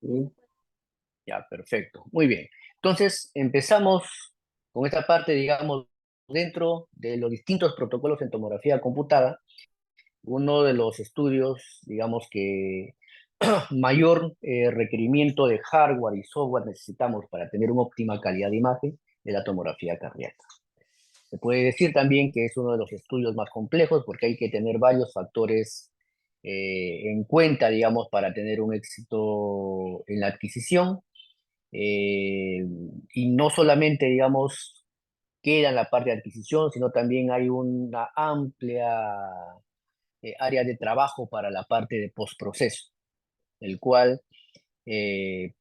Sí. Ya, perfecto. Muy bien. Entonces, empezamos con esta parte, digamos, dentro de los distintos protocolos en tomografía computada. Uno de los estudios, digamos, que mayor requerimiento de hardware y software necesitamos para tener una óptima calidad de imagen es la tomografía cardíaca. Se puede decir también que es uno de los estudios más complejos porque hay que tener varios factores en cuenta, digamos, para tener un éxito en la adquisición. eh, y no solamente, digamos, queda en la parte de adquisición, sino también hay una amplia área de trabajo para la parte de postproceso, el cual eh,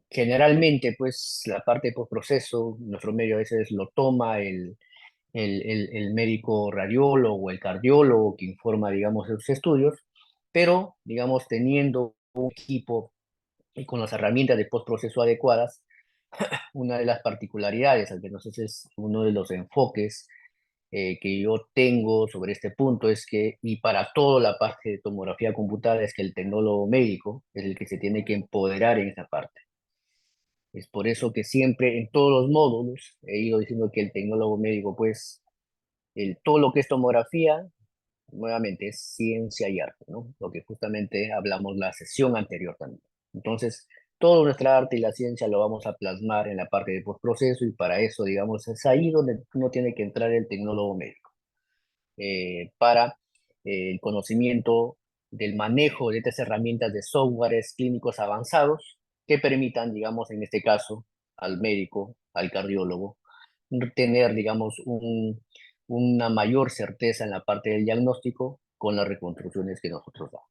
generalmente, pues, la parte de postproceso, nuestro medio a veces lo toma el médico radiólogo, el cardiólogo que informa, digamos, esos estudios, pero, digamos, teniendo un equipo y con las herramientas de postproceso adecuadas, una de las particularidades, al menos ese es uno de los enfoques que yo tengo sobre este punto, es que, y para toda la parte de tomografía computada, es que el tecnólogo médico es el que se tiene que empoderar en esa parte. Es por eso que siempre en todos los módulos he ido diciendo que el tecnólogo médico, pues, todo lo que es tomografía, nuevamente, es ciencia y arte, ¿no? Lo que justamente hablamos la sesión anterior también. Entonces, toda nuestra arte y la ciencia lo vamos a plasmar en la parte de postproceso y para eso, digamos, es ahí donde uno tiene que entrar el tecnólogo médico, para el conocimiento del manejo de estas herramientas de softwares clínicos avanzados que permitan, digamos, en este caso, al médico, al cardiólogo, tener, digamos, una mayor certeza en la parte del diagnóstico con las reconstrucciones que nosotros damos.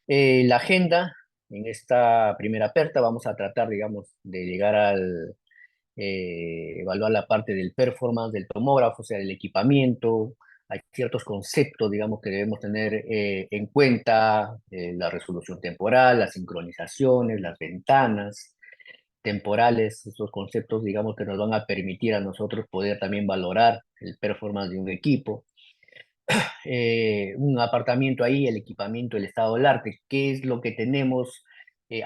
La agenda, en esta primera aperta, vamos a tratar, digamos, de llegar al evaluar la parte del performance del tomógrafo, o sea, el equipamiento. Hay ciertos conceptos, digamos, que debemos tener en cuenta, la resolución temporal, las sincronizaciones, las ventanas temporales, estos conceptos, digamos, que nos van a permitir a nosotros poder también valorar el performance de un equipo. Un apartamiento ahí, el equipamiento, el estado del arte, qué es lo que tenemos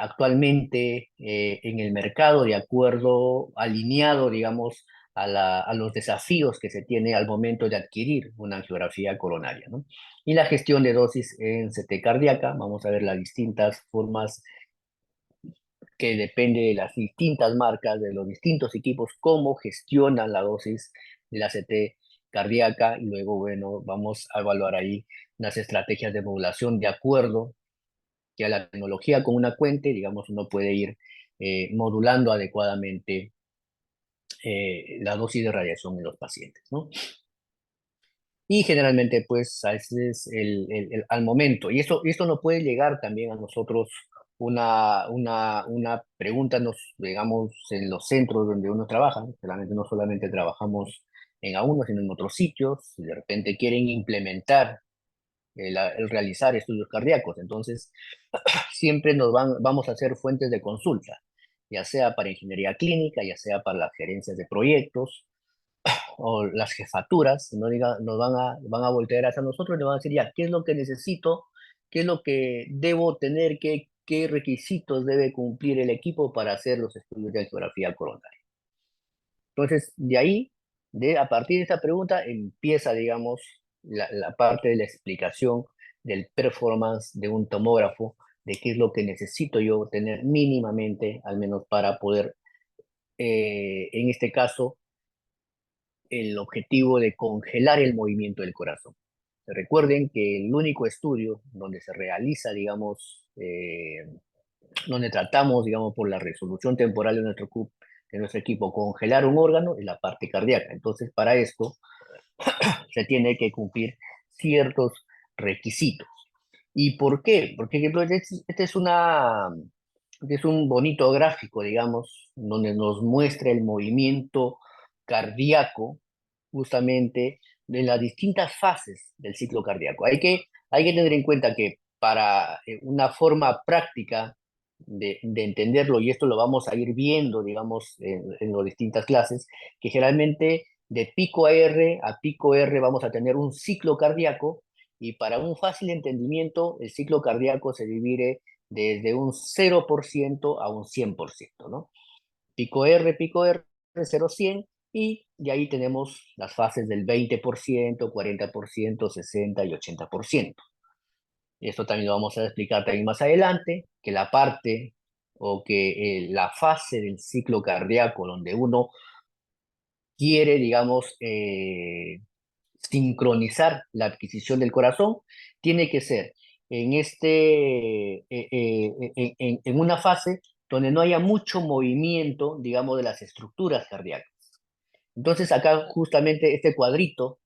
actualmente en el mercado de acuerdo, alineado, digamos, a los desafíos que se tiene al momento de adquirir una angiografía coronaria, ¿no? Y la gestión de dosis en CT cardíaca, vamos a ver las distintas formas que depende de las distintas marcas, de los distintos equipos, cómo gestionan la dosis de la CT cardíaca y luego, bueno, vamos a evaluar ahí unas estrategias de modulación de acuerdo que a la tecnología con una cuente, digamos, uno puede ir modulando adecuadamente la dosis de radiación en los pacientes, ¿no? Y generalmente, pues, a veces al momento, y esto nos puede llegar también a nosotros una pregunta, digamos, en los centros donde uno trabaja, realmente no solamente trabajamos en A1, sino en otros sitios, y de repente quieren implementar el realizar estudios cardíacos, entonces siempre vamos a hacer fuentes de consulta, ya sea para ingeniería clínica, ya sea para las gerencias de proyectos, o las jefaturas, ¿no? Nos van a voltear hacia nosotros y nos van a decir, ya, ¿qué es lo que necesito? ¿Qué es lo que debo tener? ¿Qué requisitos debe cumplir el equipo para hacer los estudios de geografía coronaria? Entonces, de ahí, a partir de esta pregunta, empieza, digamos, la parte de la explicación del performance de un tomógrafo, de qué es lo que necesito yo tener mínimamente, al menos para poder, en este caso, el objetivo de congelar el movimiento del corazón. Recuerden que el único estudio donde se realiza, digamos, donde tratamos, digamos, por la resolución temporal de nuestro equipo, congelar un órgano es la parte cardíaca. Entonces, para esto se tiene que cumplir ciertos requisitos. ¿Y por qué? Porque, por ejemplo, este es un bonito gráfico, digamos, donde nos muestra el movimiento cardíaco justamente de las distintas fases del ciclo cardíaco. Hay que tener en cuenta que para una forma práctica de entenderlo, y esto lo vamos a ir viendo, digamos, en las distintas clases, que generalmente de pico a pico R vamos a tener un ciclo cardíaco y para un fácil entendimiento, el ciclo cardíaco se divide desde un 0% a un 100%, ¿no? Pico R, 0 a 100, y de ahí tenemos las fases del 20%, 40%, 60 y 80%. Esto también lo vamos a explicar también más adelante, que la parte o que la fase del ciclo cardíaco donde uno quiere, digamos, sincronizar la adquisición del corazón, tiene que ser en, en una fase donde no haya mucho movimiento, digamos, de las estructuras cardíacas. Entonces acá justamente este cuadrito,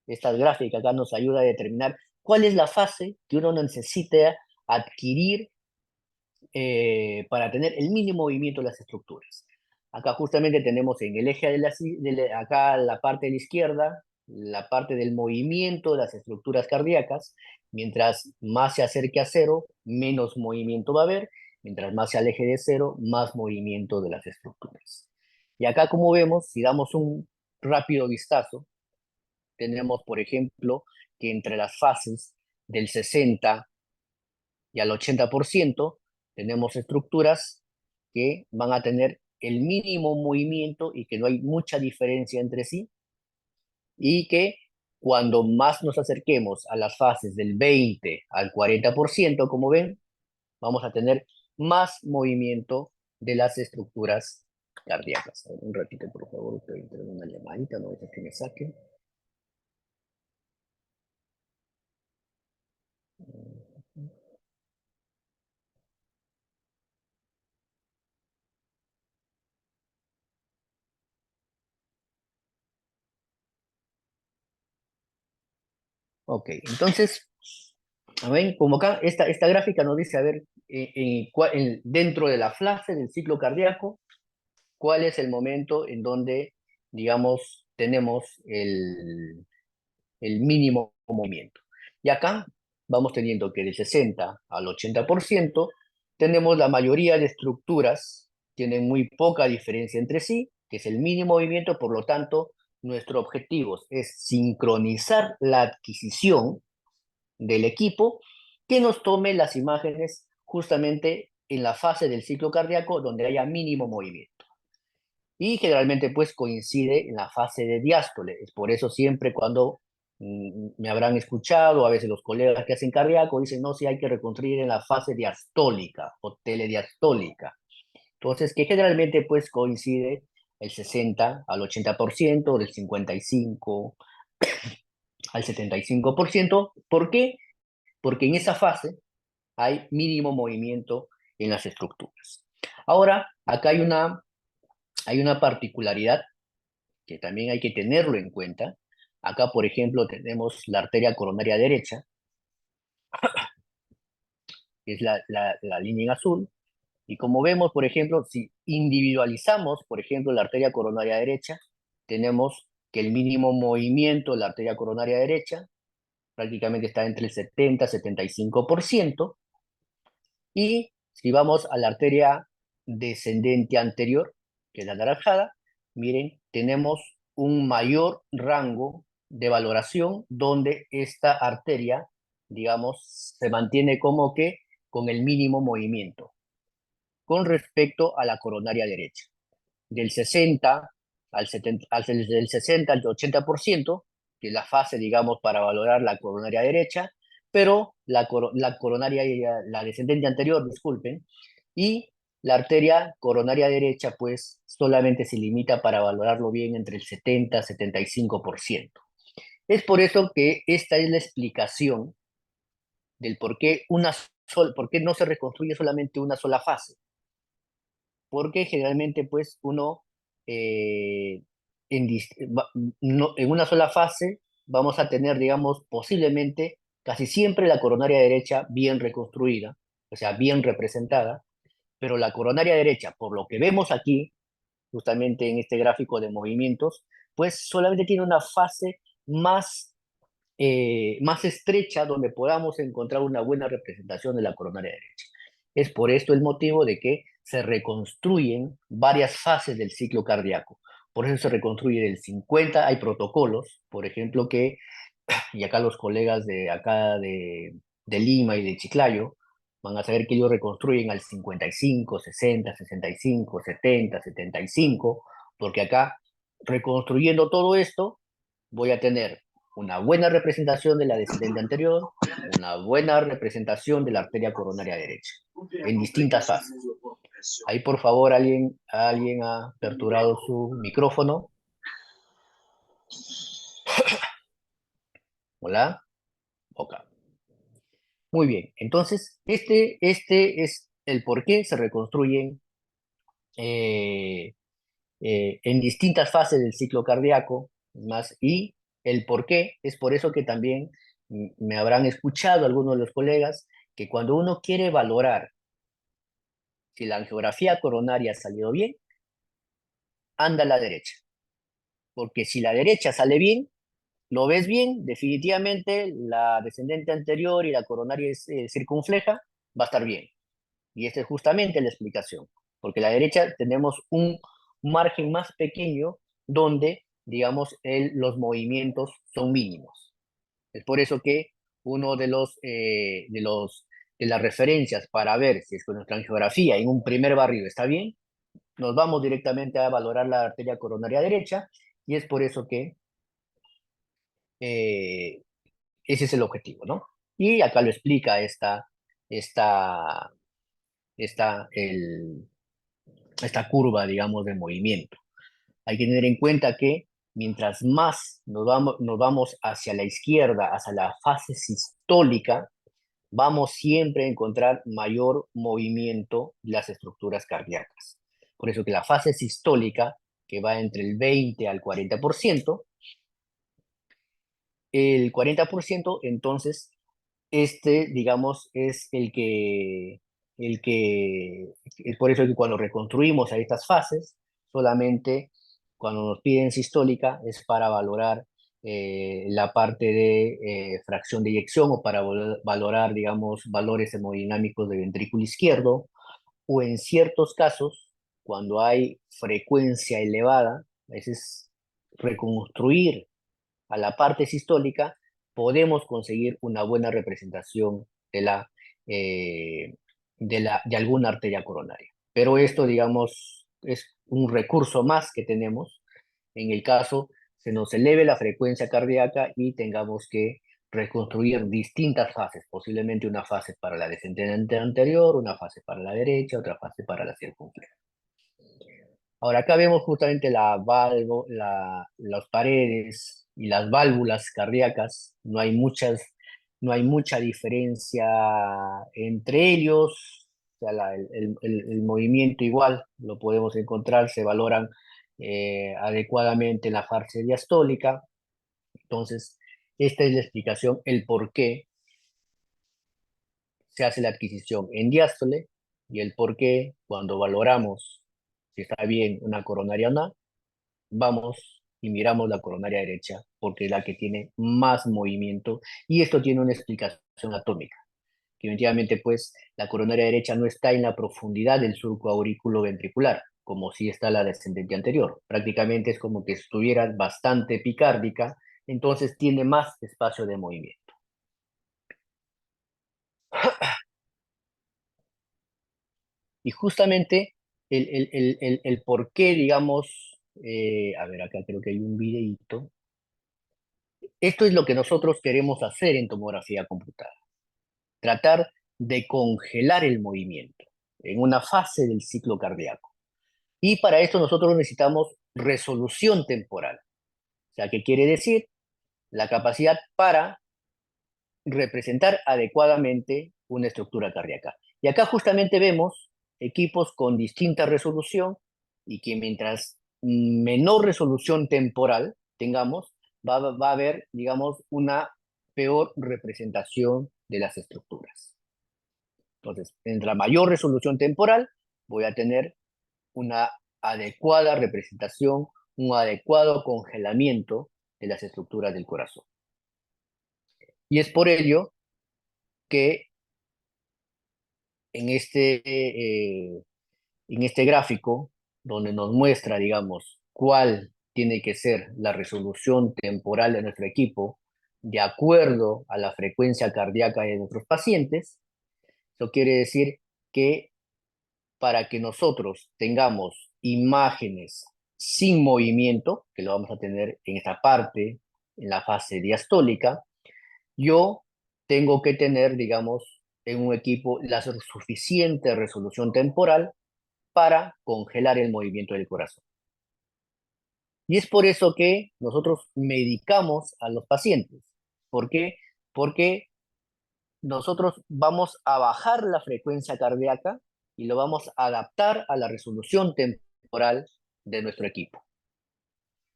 esta gráfica acá nos ayuda a determinar cuál es la fase que uno necesita adquirir para tener el mínimo movimiento de las estructuras. Acá justamente tenemos en el eje acá la parte de la izquierda, la parte del movimiento de las estructuras cardíacas. Mientras más se acerque a cero, menos movimiento va a haber. Mientras más se aleje de cero, más movimiento de las estructuras. Y acá, como vemos, si damos un rápido vistazo, tenemos, por ejemplo, que entre las fases del 60 y al 80% tenemos estructuras que van a tener el mínimo movimiento y que no hay mucha diferencia entre sí, y que cuando más nos acerquemos a las fases del 20 al 40%, como ven, vamos a tener más movimiento de las estructuras cardíacas. A ver, un ratito, por favor, estoy entrando una llamadita, no es que me saquen. Ok, entonces, a ver, como acá, esta gráfica nos dice, a ver, dentro de la fase del ciclo cardíaco, cuál es el momento en donde, digamos, tenemos el mínimo movimiento. Y acá vamos teniendo que del 60 al 80% tenemos la mayoría de estructuras, tienen muy poca diferencia entre sí, que es el mínimo movimiento, por lo tanto, nuestro objetivo es sincronizar la adquisición del equipo que nos tome las imágenes justamente en la fase del ciclo cardíaco donde haya mínimo movimiento. Y generalmente pues coincide en la fase de diástole. Es por eso siempre cuando me habrán escuchado, a veces los colegas que hacen cardíaco dicen, no, si hay que reconstruir en la fase diastólica o telediastólica. Entonces, que generalmente pues coincide el 60 al 80%, del 55 al 75%. ¿Por qué? Porque en esa fase hay mínimo movimiento en las estructuras. Ahora, acá hay una particularidad que también hay que tenerlo en cuenta. Acá, por ejemplo, tenemos la arteria coronaria derecha, que es la línea en azul, y como vemos, por ejemplo, si individualizamos, por ejemplo, la arteria coronaria derecha, tenemos que el mínimo movimiento de la arteria coronaria derecha prácticamente está entre el 70 y 75%, y si vamos a la arteria descendente anterior, que es la anaranjada, miren, tenemos un mayor rango de valoración donde esta arteria, digamos, se mantiene como que con el mínimo movimiento con respecto a la coronaria derecha. Del 60 al 70, del 60 al 80%, que es la fase, digamos, para valorar la coronaria derecha, pero la coronaria, la descendente anterior, disculpen, y la arteria coronaria derecha, pues, solamente se limita para valorarlo bien entre el 70 y 75%. Es por eso que esta es la explicación del por qué no se reconstruye solamente una sola fase, porque generalmente pues uno en, en una sola fase vamos a tener, digamos, posiblemente casi siempre la coronaria derecha bien reconstruida, o sea, bien representada, pero la coronaria derecha, por lo que vemos aquí, justamente en este gráfico de movimientos, pues solamente tiene una fase más estrecha donde podamos encontrar una buena representación de la coronaria derecha. Es por esto el motivo de que se reconstruyen varias fases del ciclo cardíaco. Por eso se reconstruye del 50, hay protocolos, por ejemplo, y acá los colegas de acá de Lima y de Chiclayo van a saber que ellos reconstruyen al 55, 60, 65, 70, 75, porque acá, reconstruyendo todo esto, voy a tener una buena representación de la descendente anterior, una buena representación de la arteria coronaria derecha, en distintas fases. Ahí, por favor, alguien ha aperturado su micrófono. Hola. Ok. Muy bien. Entonces, este es el por qué se reconstruyen eh, en distintas fases del ciclo cardíaco, más, y el por qué es por eso que también me habrán escuchado algunos de los colegas que cuando uno quiere valorar si la angiografía coronaria ha salido bien, anda a la derecha, porque si la derecha sale bien, lo ves bien, definitivamente la descendente anterior y la coronaria circunfleja va a estar bien. Y esta es justamente la explicación, porque a la derecha tenemos un margen más pequeño donde, digamos, los movimientos son mínimos. Es por eso que uno de las referencias para ver si es que nuestra angiografía en un primer barrido está bien, nos vamos directamente a valorar la arteria coronaria derecha, y es por eso que eh, ese es el objetivo, ¿no? Y acá lo explica esta, esta, el, esta curva, digamos, de movimiento. Hay que tener en cuenta que mientras más nos vamos hacia la izquierda, hacia la fase sistólica, vamos siempre a encontrar mayor movimiento de las estructuras cardíacas. Por eso que la fase sistólica, que va entre el 20 al 40%, el 40%, entonces, digamos, es es por eso que cuando reconstruimos a estas fases, solamente cuando nos piden sistólica es para valorar la parte de fracción de eyección o para valorar, digamos, valores hemodinámicos de ventrículo izquierdo, o en ciertos casos, cuando hay frecuencia elevada, a veces reconstruir a la parte sistólica, podemos conseguir una buena representación eh, de alguna arteria coronaria. Pero esto, digamos, es un recurso más que tenemos en el caso se nos eleve la frecuencia cardíaca y tengamos que reconstruir distintas fases, posiblemente una fase para la descendente anterior, una fase para la derecha, otra fase para la circunfleja. Ahora acá vemos justamente las paredes y las válvulas cardíacas. No hay mucha diferencia entre ellos. O sea, el movimiento igual lo podemos encontrar, se valoran adecuadamente en la fase diastólica. Entonces, esta es la explicación, el por qué se hace la adquisición en diástole y el por qué cuando valoramos si está bien una coronaria o no, vamos y miramos la coronaria derecha porque es la que tiene más movimiento y esto tiene una explicación atómica, que efectivamente pues la coronaria derecha no está en la profundidad del surco auriculoventricular, como si está la descendente anterior. Prácticamente es como que estuviera bastante epicárdica, entonces tiene más espacio de movimiento. Y justamente el por qué, digamos, a ver, acá creo que hay un videíto. Esto es lo que nosotros queremos hacer en tomografía computada, tratar de congelar el movimiento en una fase del ciclo cardíaco. Y para esto nosotros necesitamos resolución temporal. O sea, ¿qué quiere decir? La capacidad para representar adecuadamente una estructura cardíaca. Y acá justamente vemos equipos con distinta resolución y que mientras menor resolución temporal tengamos, va a haber, digamos, una peor representación de las estructuras. Entonces, entre la mayor resolución temporal, voy a tener una adecuada representación, un adecuado congelamiento de las estructuras del corazón. Y es por ello que en en este gráfico, donde nos muestra, digamos, cuál tiene que ser la resolución temporal de nuestro equipo de acuerdo a la frecuencia cardíaca de nuestros pacientes, Eso quiere decir que para que nosotros tengamos imágenes sin movimiento, que lo vamos a tener en esta parte, en la fase diastólica, yo tengo que tener, digamos, en un equipo la suficiente resolución temporal para congelar el movimiento del corazón. Y es por eso que nosotros medicamos a los pacientes. ¿Por qué? Porque nosotros vamos a bajar la frecuencia cardíaca y lo vamos a adaptar a la resolución temporal de nuestro equipo.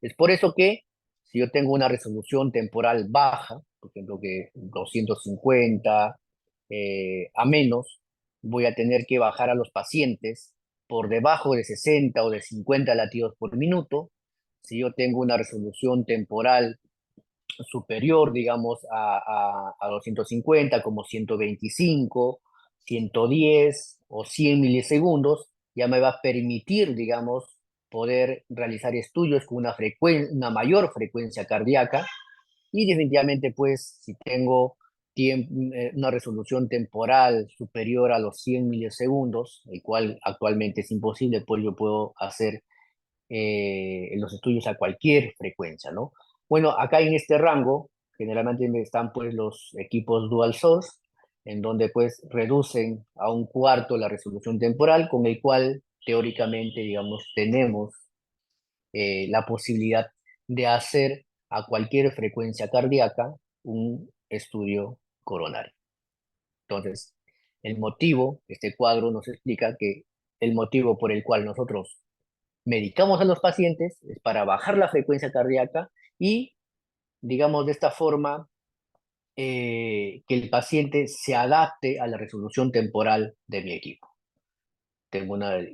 Es por eso que si yo tengo una resolución temporal baja, por ejemplo que 250 a menos, voy a tener que bajar a los pacientes por debajo de 60 o de 50 latidos por minuto. Si yo tengo una resolución temporal superior, digamos, a 250, como 125, 110 o 100 milisegundos, ya me va a permitir, digamos, poder realizar estudios con una mayor frecuencia cardíaca y definitivamente, pues, si tengo una resolución temporal superior a los 100 milisegundos, el cual actualmente es imposible, pues yo puedo hacer los estudios a cualquier frecuencia, ¿no? Bueno, acá en este rango, generalmente están pues los equipos dual source, en donde pues reducen a un cuarto la resolución temporal, con el cual teóricamente, digamos, tenemos la posibilidad de hacer a cualquier frecuencia cardíaca un estudio coronario. Entonces, el motivo, este cuadro nos explica que el motivo por el cual nosotros medicamos a los pacientes es para bajar la frecuencia cardíaca y, digamos, de esta forma, que el paciente se adapte a la resolución temporal de mi equipo.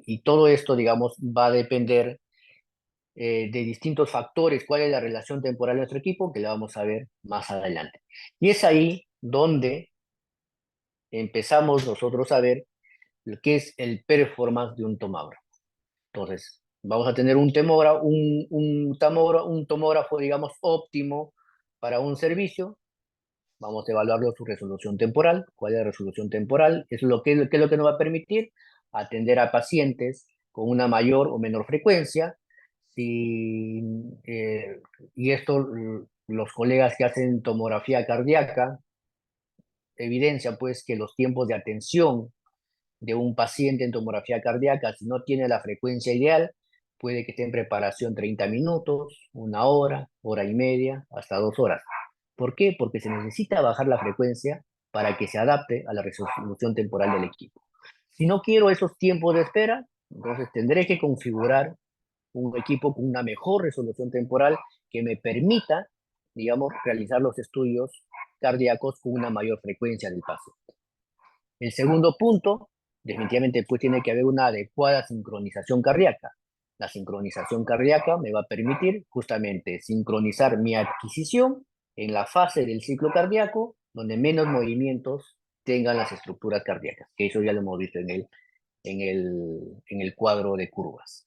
Y todo esto, digamos, va a depender de distintos factores, cuál es la relación temporal de nuestro equipo, que la vamos a ver más adelante. Y es ahí donde empezamos nosotros a ver lo que es el performance de un tomágrafo. Entonces, vamos a tener un tomógrafo, digamos, óptimo para un servicio. Vamos a evaluarlo su resolución temporal. ¿Cuál es la resolución temporal? Es qué es lo que nos va a permitir atender a pacientes con una mayor o menor frecuencia. Si, y esto, los colegas que hacen tomografía cardíaca evidencian pues que los tiempos de atención de un paciente en tomografía cardíaca, si no tiene la frecuencia ideal, puede que esté en preparación 30 minutos, una hora, hora y media, hasta 2 horas. ¿Por qué? Porque se necesita bajar la frecuencia para que se adapte a la resolución temporal del equipo. Si no quiero esos tiempos de espera, entonces tendré que configurar un equipo con una mejor resolución temporal que me permita, digamos, realizar los estudios cardíacos con una mayor frecuencia del paciente. El segundo punto, definitivamente, pues tiene que haber una adecuada sincronización cardíaca. La sincronización cardíaca me va a permitir justamente sincronizar mi adquisición en la fase del ciclo cardíaco, donde menos movimientos tengan las estructuras cardíacas, que eso ya lo hemos visto en el cuadro de curvas.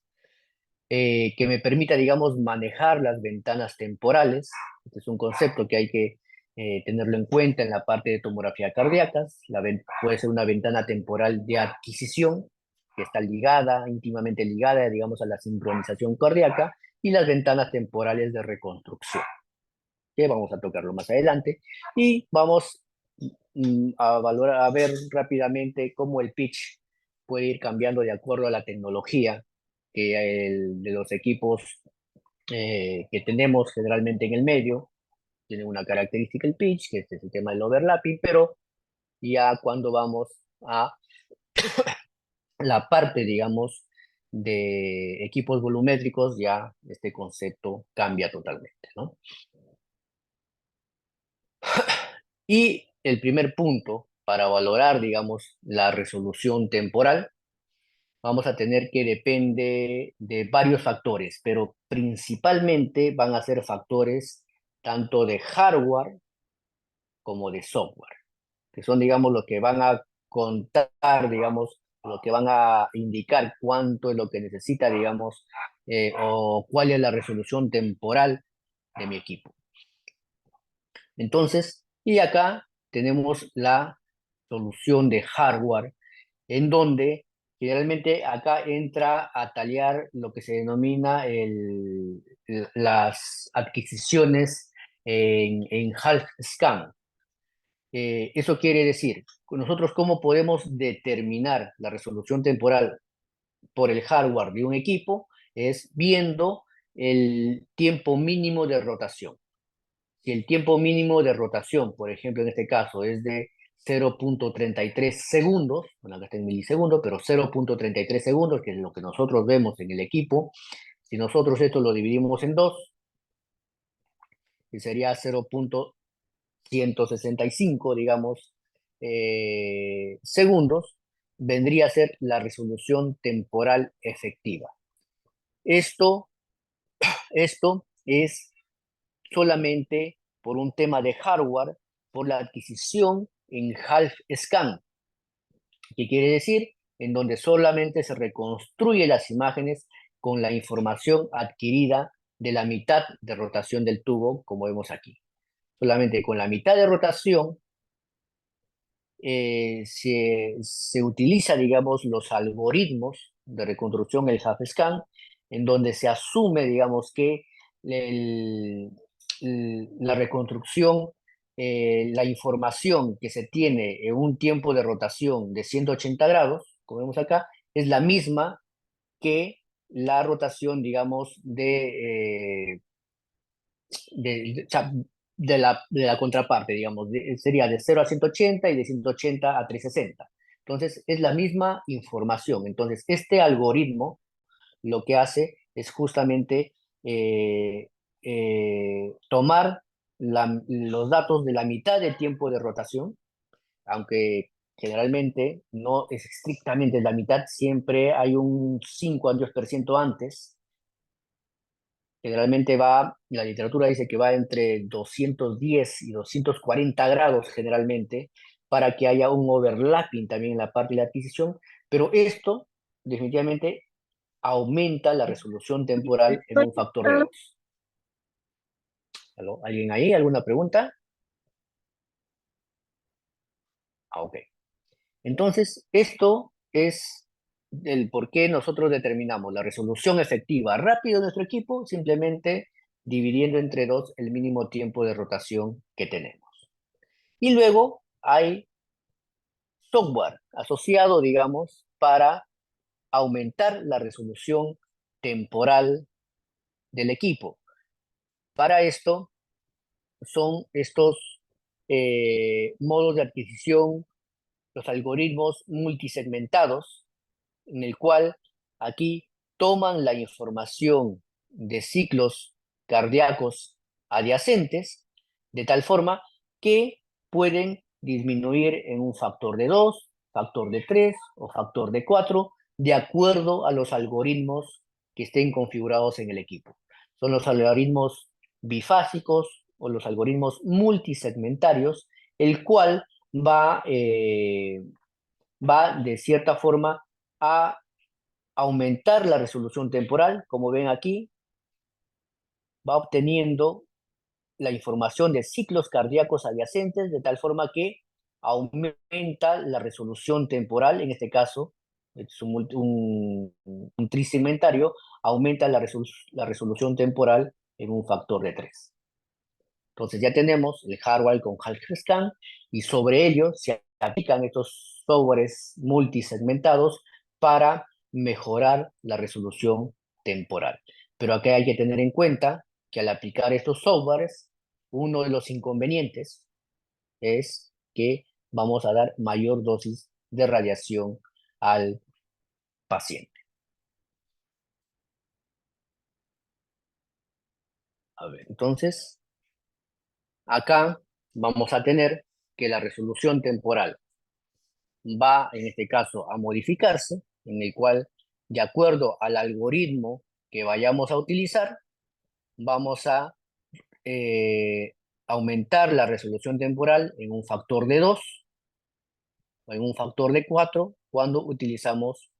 Que me permita, digamos, manejar las ventanas temporales. Este es un concepto que hay que tenerlo en cuenta en la parte de tomografía cardíaca. Puede ser una ventana temporal de adquisición, que está ligada, íntimamente ligada, digamos, a la sincronización cardíaca, y las ventanas temporales de reconstrucción, que vamos a tocarlo más adelante. Y vamos a ver rápidamente cómo el pitch puede ir cambiando de acuerdo a la tecnología de los equipos que tenemos generalmente en el medio. Tiene una característica el pitch, que es el tema del overlapping, pero ya cuando vamos a la parte, digamos, de equipos volumétricos, ya este concepto cambia totalmente, ¿no? Y el primer punto para valorar, digamos, la resolución temporal, vamos a tener que depende de varios factores, pero principalmente van a ser factores tanto de hardware como de software, que son, digamos, los que van a contar, digamos, lo que van a indicar cuánto es lo que necesita, digamos, o cuál es la resolución temporal de mi equipo. Entonces, y acá tenemos la solución de hardware, en donde generalmente acá entra a tallar lo que se denomina las adquisiciones en half scan. Eso quiere decir, nosotros cómo podemos determinar la resolución temporal por el hardware de un equipo es viendo el tiempo mínimo de rotación. Si el tiempo mínimo de rotación, por ejemplo, en este caso es de 0.33 segundos, bueno, acá está en milisegundos, pero 0.33 segundos, que es lo que nosotros vemos en el equipo, si nosotros esto lo dividimos en dos, que sería 0.165, digamos, segundos, vendría a ser la resolución temporal efectiva. Esto, esto es solamente por un tema de hardware, por la adquisición en half scan, que quiere decir en donde solamente se reconstruye las imágenes con la información adquirida de la mitad de rotación del tubo, como vemos aquí. Solamente con la mitad de rotación se utiliza, digamos, los algoritmos de reconstrucción, el half-scan, en donde se asume, digamos, que el- la reconstrucción, la información que se tiene en un tiempo de rotación de 180 grados, como vemos acá, es la misma que la rotación, digamos, o sea, de la contraparte, digamos, sería de 0 a 180 y de 180 a 360. Entonces, es la misma información. Entonces, este algoritmo lo que hace es justamente tomar los datos de la mitad del tiempo de rotación, aunque generalmente no es estrictamente la mitad, siempre hay un 5 al 10% antes. Generalmente va, la literatura dice que va entre 210 y 240 grados generalmente para que haya un overlapping también en la parte de la adquisición, pero esto definitivamente aumenta la resolución temporal en un factor de 2. ¿Alguien ahí? ¿Alguna pregunta? Ok. Entonces, esto es el por qué nosotros determinamos la resolución efectiva rápido de nuestro equipo, simplemente dividiendo entre dos el mínimo tiempo de rotación que tenemos. Y luego hay software asociado, digamos, para aumentar la resolución temporal del equipo. Para esto son estos modos de adquisición, los algoritmos multisegmentados, en el cual aquí toman la información de ciclos cardíacos adyacentes, de tal forma que pueden disminuir en un factor de 2, factor de 3 o factor de 4, de acuerdo a los algoritmos que estén configurados en el equipo. Son los algoritmos bifásicos o los algoritmos multisegmentarios, el cual va de cierta forma a aumentar la resolución temporal. Como ven aquí, va obteniendo la información de ciclos cardíacos adyacentes de tal forma que aumenta la resolución temporal, en este caso, es un trisegmentario, aumenta la resolución temporal en un factor de 3. Entonces ya tenemos el hardware con HalfScan y sobre ello se aplican estos softwares multisegmentados para mejorar la resolución temporal. Pero acá hay que tener en cuenta que al aplicar estos softwares, uno de los inconvenientes es que vamos a dar mayor dosis de radiación al paciente. A ver, entonces, acá vamos a tener que la resolución temporal va, en este caso, a modificarse, en el cual, de acuerdo al algoritmo que vayamos a utilizar, vamos a aumentar la resolución temporal en un factor de 2 o en un factor de 4 cuando utilizamos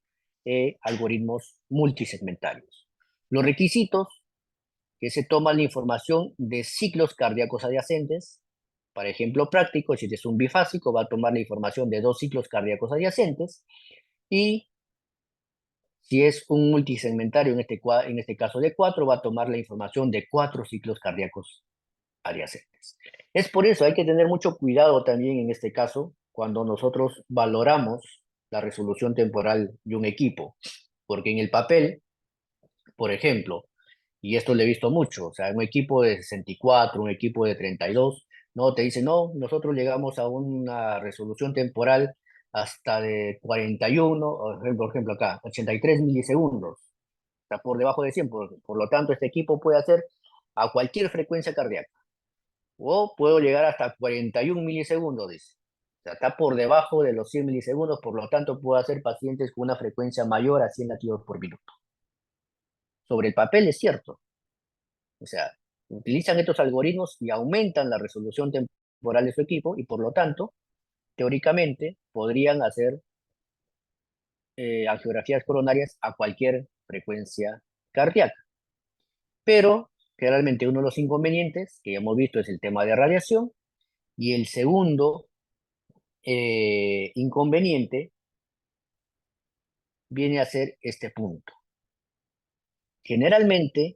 algoritmos multisegmentarios. Los requisitos que se toman la información de ciclos cardíacos adyacentes Para ejemplo práctico, si es un bifásico, va a tomar la información de 2 ciclos cardíacos adyacentes, y si es un multisegmentario, en este caso de 4, va a tomar la información de 4 ciclos cardíacos adyacentes. Es por eso hay que tener mucho cuidado también en este caso cuando nosotros valoramos la resolución temporal de un equipo, porque en el papel, por ejemplo, y esto lo he visto mucho, o sea, un equipo de 64, un equipo de 32, no, te dice, no, nosotros llegamos a una resolución temporal hasta de 41, por ejemplo acá, 83 milisegundos, está por debajo de 100, por lo tanto este equipo puede hacer a cualquier frecuencia cardíaca, o puedo llegar hasta 41 milisegundos, dice. O sea, está por debajo de los 100 milisegundos, por lo tanto puedo hacer pacientes con una frecuencia mayor a 100 latidos por minuto. Sobre el papel es cierto, o sea, utilizan estos algoritmos y aumentan la resolución temporal de su equipo y por lo tanto, teóricamente, podrían hacer angiografías coronarias a cualquier frecuencia cardíaca. Pero generalmente uno de los inconvenientes que ya hemos visto es el tema de radiación, y el segundo inconveniente viene a ser este punto. Generalmente,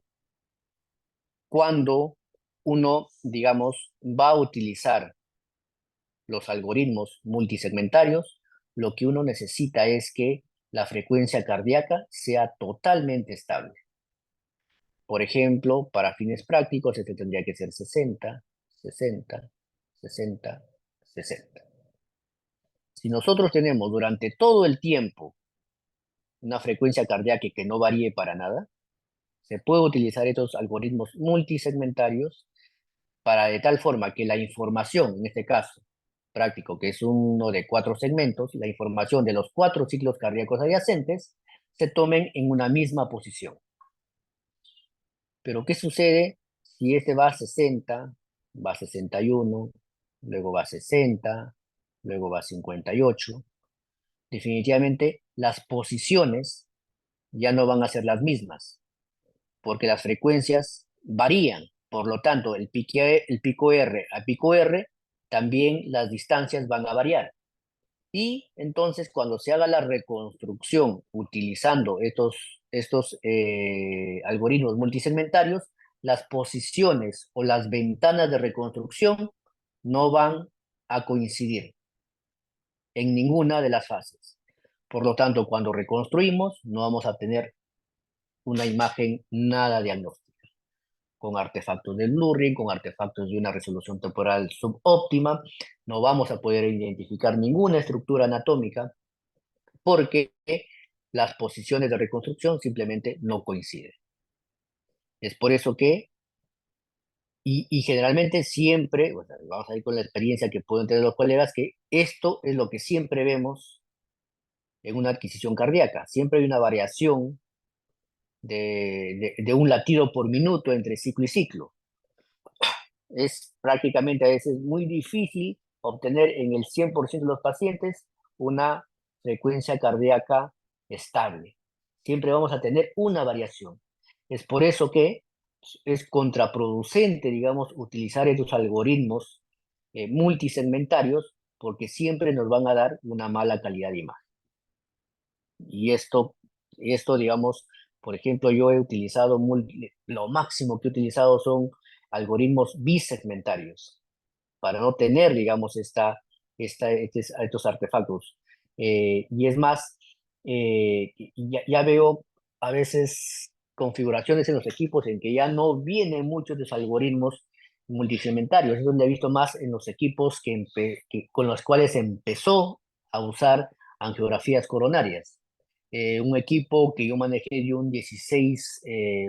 cuando uno, digamos, va a utilizar los algoritmos multisegmentarios, lo que uno necesita es que la frecuencia cardíaca sea totalmente estable. Por ejemplo, para fines prácticos, este tendría que ser 60, 60, 60, 60. Si nosotros tenemos durante todo el tiempo una frecuencia cardíaca que no varíe para nada, se puede utilizar estos algoritmos multisegmentarios para de tal forma que la información, en este caso práctico, que es uno de 4 segmentos, la información de los 4 ciclos cardíacos adyacentes, se tomen en una misma posición. Pero ¿qué sucede si este va a 60, va a 61, luego va a 60, luego va a 58? Definitivamente las posiciones ya no van a ser las mismas, porque las frecuencias varían. Por lo tanto, el pico R a pico R, también las distancias van a variar. Y entonces, cuando se haga la reconstrucción utilizando estos algoritmos multisegmentarios, las posiciones o las ventanas de reconstrucción no van a coincidir en ninguna de las fases. Por lo tanto, cuando reconstruimos, no vamos a tener una imagen nada diagnóstica, con artefactos del blurring, con artefactos de una resolución temporal subóptima. No vamos a poder identificar ninguna estructura anatómica porque las posiciones de reconstrucción simplemente no coinciden. Es por eso que, y generalmente siempre, o sea, vamos a ir con la experiencia que pueden tener los colegas, que esto es lo que siempre vemos en una adquisición cardíaca. Siempre hay una variación de un latido por minuto entre ciclo y ciclo. Es prácticamente a veces muy difícil obtener en el 100% de los pacientes una frecuencia cardíaca estable. Siempre vamos a tener una variación. Es por eso que es contraproducente, digamos, utilizar estos algoritmos multisegmentarios, porque siempre nos van a dar una mala calidad de imagen. Y esto, digamos, por ejemplo, yo he utilizado, lo máximo que he utilizado son algoritmos bisegmentarios para no tener, digamos, estos artefactos. Y es más, ya veo a veces configuraciones en los equipos en que ya no vienen muchos de los algoritmos multisegmentarios. Es donde he visto más en los equipos con los cuales empezó a usar angiografías coronarias. Un equipo que yo manejé de un 16,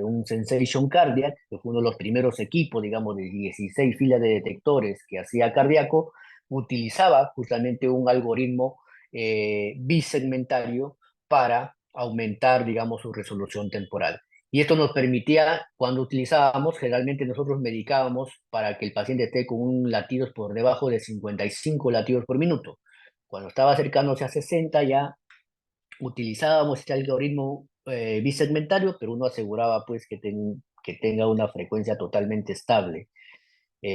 un Sensation Cardiac, que fue uno de los primeros equipos, digamos, de 16 filas de detectores que hacía cardíaco, utilizaba justamente un algoritmo bisegmentario para aumentar, digamos, su resolución temporal. Y esto nos permitía, cuando utilizábamos, generalmente nosotros medicábamos para que el paciente esté con un latidos por debajo de 55 latidos por minuto. Cuando estaba acercándose a 60 ya utilizábamos este algoritmo bisegmentario, pero uno aseguraba pues que tenga una frecuencia totalmente estable.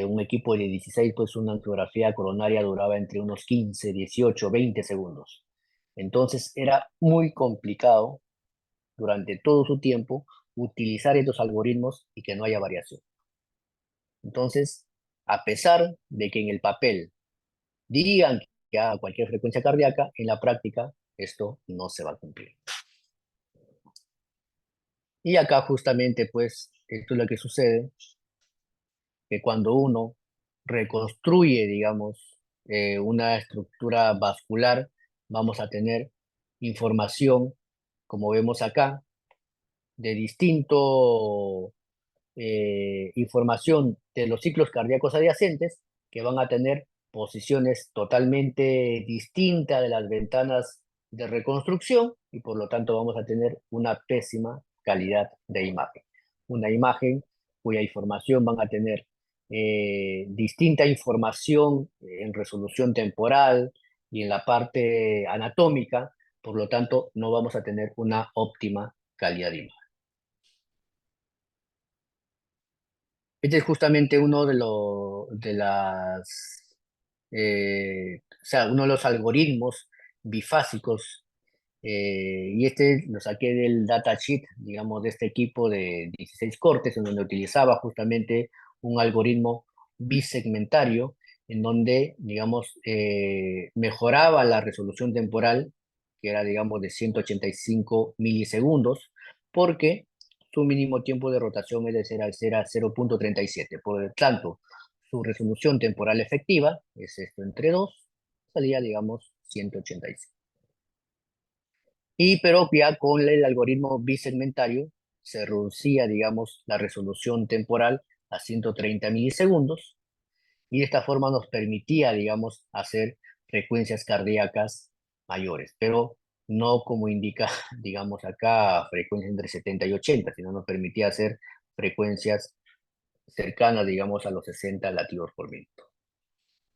un equipo de 16, pues una angiografía coronaria duraba entre unos 15, 18, 20 segundos. Entonces era muy complicado durante todo su tiempo utilizar estos algoritmos y que no haya variación. Entonces, a pesar de que en el papel digan que a cualquier frecuencia cardíaca, en la práctica esto no se va a cumplir. Y acá justamente, pues, esto es lo que sucede, que cuando uno reconstruye, digamos, una estructura vascular, vamos a tener información, como vemos acá, de distinto información de los ciclos cardíacos adyacentes que van a tener posiciones totalmente distintas de las ventanas de reconstrucción y por lo tanto vamos a tener una pésima calidad de imagen. Una imagen cuya información van a tener distinta información en resolución temporal y en la parte anatómica, por lo tanto no vamos a tener una óptima calidad de imagen. Este es justamente uno de o sea, uno de los algoritmos bifásicos, y este lo saqué del datasheet, digamos, de este equipo de 16 cortes, en donde utilizaba justamente un algoritmo bisegmentario, en donde, digamos, mejoraba la resolución temporal, que era, digamos, de 185 milisegundos, porque su mínimo tiempo de rotación es de 0,37. Por lo tanto, su resolución temporal efectiva es esto entre 2, salía, digamos, 185. Pero ya con el algoritmo bisegmentario se reducía, digamos, la resolución temporal a 130 milisegundos y de esta forma nos permitía, digamos, hacer frecuencias cardíacas mayores, pero no como indica, digamos, acá, frecuencias entre 70 y 80, sino nos permitía hacer frecuencias cercanas, digamos, a los 60 latidos por minuto.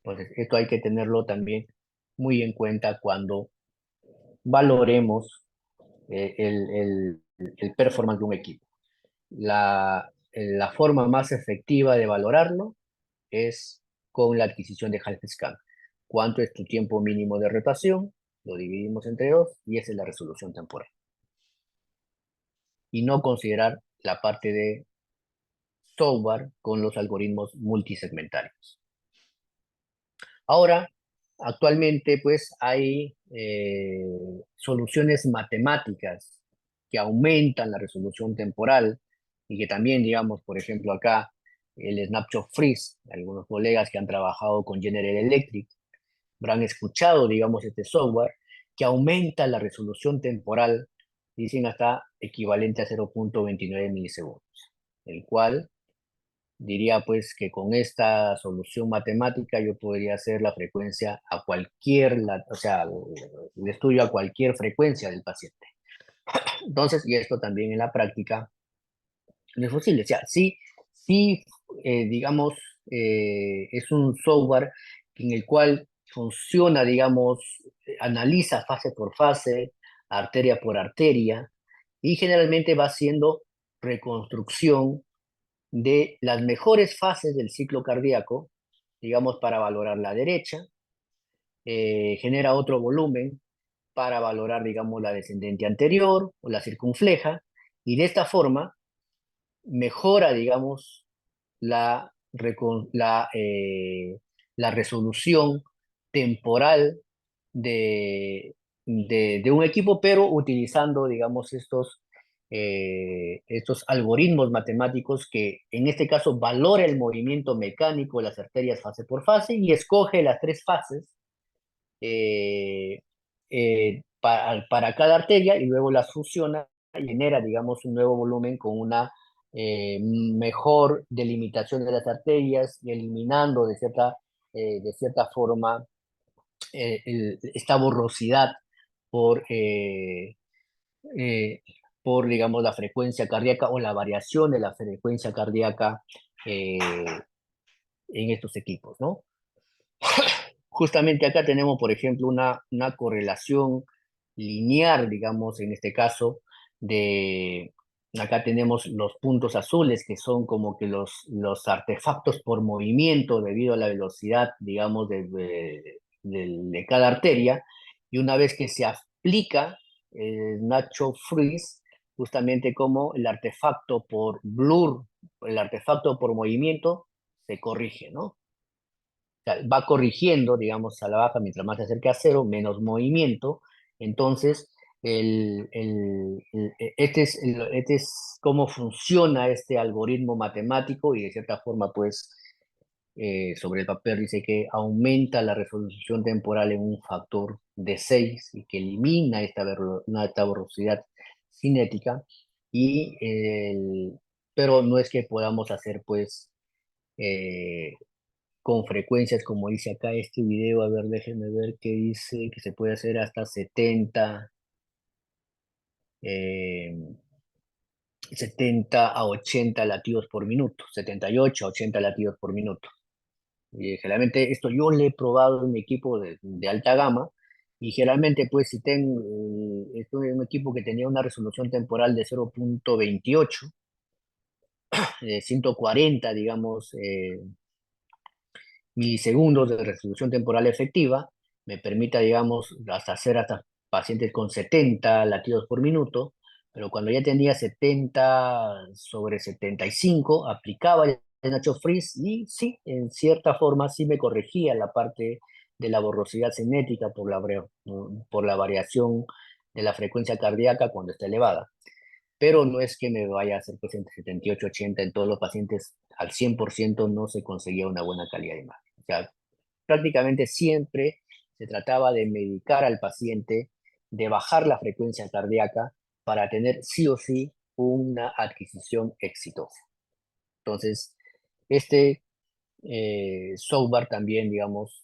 Entonces, esto hay que tenerlo también muy en cuenta cuando valoremos el performance de un equipo. La forma más efectiva de valorarlo es con la adquisición de half scan. ¿Cuánto es tu tiempo mínimo de rotación? Lo dividimos entre 2 y esa es la resolución temporal. Y no considerar la parte de software con los algoritmos multisegmentarios. Ahora, actualmente, pues hay soluciones matemáticas que aumentan la resolución temporal y que también, digamos, por ejemplo, acá el Snapshot Freeze, algunos colegas que han trabajado con General Electric habrán escuchado, digamos, este software que aumenta la resolución temporal, dicen hasta equivalente a 0,29 milisegundos, el cual diría pues que con esta solución matemática yo podría hacer la frecuencia a o sea, el estudio a cualquier frecuencia del paciente. Entonces, y esto también en la práctica no es posible. O sea, sí, digamos, es un software en el cual funciona, digamos, analiza fase por fase, arteria por arteria, y generalmente va haciendo reconstrucción de las mejores fases del ciclo cardíaco, digamos, para valorar la derecha, genera otro volumen para valorar, digamos, la descendente anterior o la circunfleja, y de esta forma mejora, digamos, la, la, la resolución temporal de, de un equipo, pero utilizando, digamos, estos algoritmos matemáticos que en este caso valora el movimiento mecánico de las arterias fase por fase y escoge las tres fases para cada arteria y luego las fusiona y genera, digamos, un nuevo volumen con una mejor delimitación de las arterias y eliminando de cierta forma esta borrosidad por, eh, eh, por, digamos, la frecuencia cardíaca o la variación de la frecuencia cardíaca eh, en estos equipos, ¿no? Justamente acá tenemos, por ejemplo, una correlación lineal, digamos, en este caso, de, Acá tenemos los puntos azules, que son como que los artefactos por movimiento debido a la velocidad, digamos, de cada arteria. Y una vez que se aplica Nacho Freeze, justamente como el artefacto por blur, el artefacto por movimiento, se corrige, ¿no? Sea, va corrigiendo, digamos, a la baja mientras más se acerca a cero, menos movimiento. Entonces, este es cómo funciona este algoritmo matemático y de cierta forma, pues, sobre el papel dice que aumenta la resolución temporal en un factor de 6 y que elimina esta velocidad cinética, pero no es que podamos hacer, pues, eh, con frecuencias, como dice acá este video. A ver, déjenme ver qué dice, que se puede hacer hasta eh, 70 a 80 latidos por minuto, 78 a 80 latidos por minuto. Y generalmente esto yo lo he probado en mi equipo de alta gama, y generalmente pues si tengo, esto es un equipo que tenía una resolución temporal de 0.28, 140, digamos, milisegundos de resolución temporal efectiva, me permita, digamos, hasta hacer hasta pacientes con 70 latidos por minuto, pero cuando ya tenía 70 sobre 75, aplicaba el Nacho Freeze y sí, en cierta forma sí me corregía la parte de la borrosidad cinética por la variación de la frecuencia cardíaca cuando está elevada, pero no es que me vaya a hacer pues entre 78 y 80 en todos los pacientes, al 100% no se conseguía una buena calidad de imagen. O sea, prácticamente siempre se trataba de medicar al paciente, de bajar la frecuencia cardíaca para tener sí o sí una adquisición exitosa. Entonces, este software también, digamos,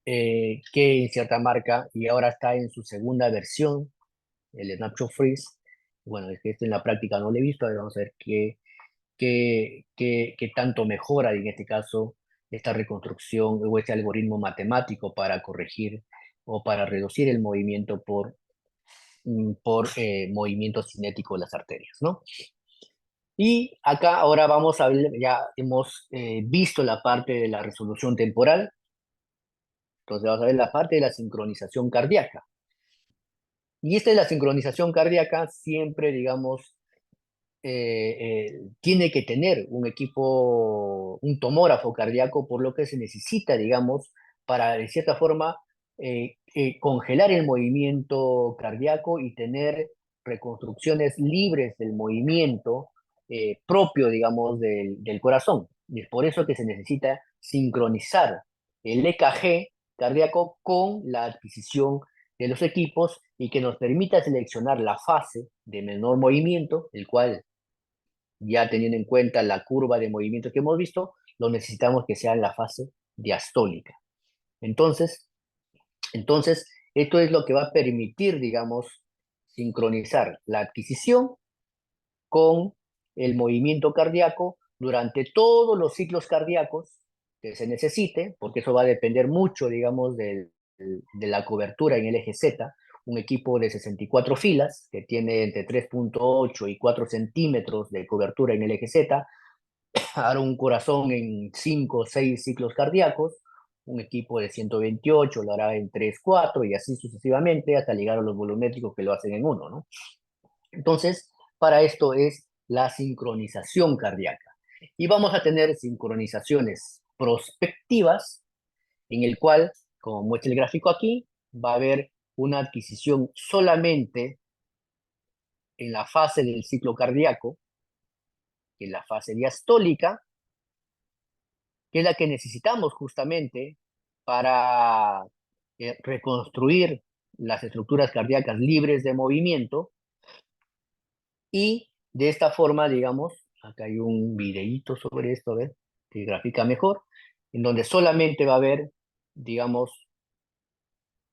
que en cierta marca y ahora está en su segunda versión, el Snapshot Freeze. Bueno, es que esto en la práctica no lo he visto, a ver, vamos a ver qué tanto mejora en este caso esta reconstrucción o este algoritmo matemático para corregir o para reducir el movimiento por movimiento cinético de las arterias, ¿no? Y acá ahora vamos a ver, ya hemos visto la parte de la resolución temporal, entonces vamos a ver la parte de la sincronización cardíaca. Y esta es la sincronización cardíaca, siempre, digamos, tiene que tener un equipo, un tomógrafo cardíaco, por lo que se necesita, digamos, para de cierta forma congelar el movimiento cardíaco y tener reconstrucciones libres del movimiento propio, digamos, del corazón. Y es por eso que se necesita sincronizar el EKG cardíaco con la adquisición de los equipos y que nos permita seleccionar la fase de menor movimiento, el cual, ya teniendo en cuenta la curva de movimiento que hemos visto, lo necesitamos que sea en la fase diastólica. Entonces, esto es lo que va a permitir, digamos, sincronizar la adquisición con el movimiento cardíaco durante todos los ciclos cardíacos que se necesite, porque eso va a depender mucho, digamos, de la cobertura en el eje Z. Un equipo de 64 filas que tiene entre 3.8 y 4 centímetros de cobertura en el eje Z, hará un corazón en 5 o 6 ciclos cardíacos. Un equipo de 128 lo hará en 3, 4 y así sucesivamente hasta llegar a los volumétricos que lo hacen en uno, ¿no? Entonces, para esto es la sincronización cardíaca. Y vamos a tener sincronizaciones prospectivas, en el cual, como muestra el gráfico aquí, va a haber una adquisición solamente en la fase del ciclo cardíaco, que es la fase diastólica, que es la que necesitamos justamente para reconstruir las estructuras cardíacas libres de movimiento. Y de esta forma, digamos, acá hay un videíto sobre esto, ¿ves? Que grafica mejor, en donde solamente va a haber, digamos,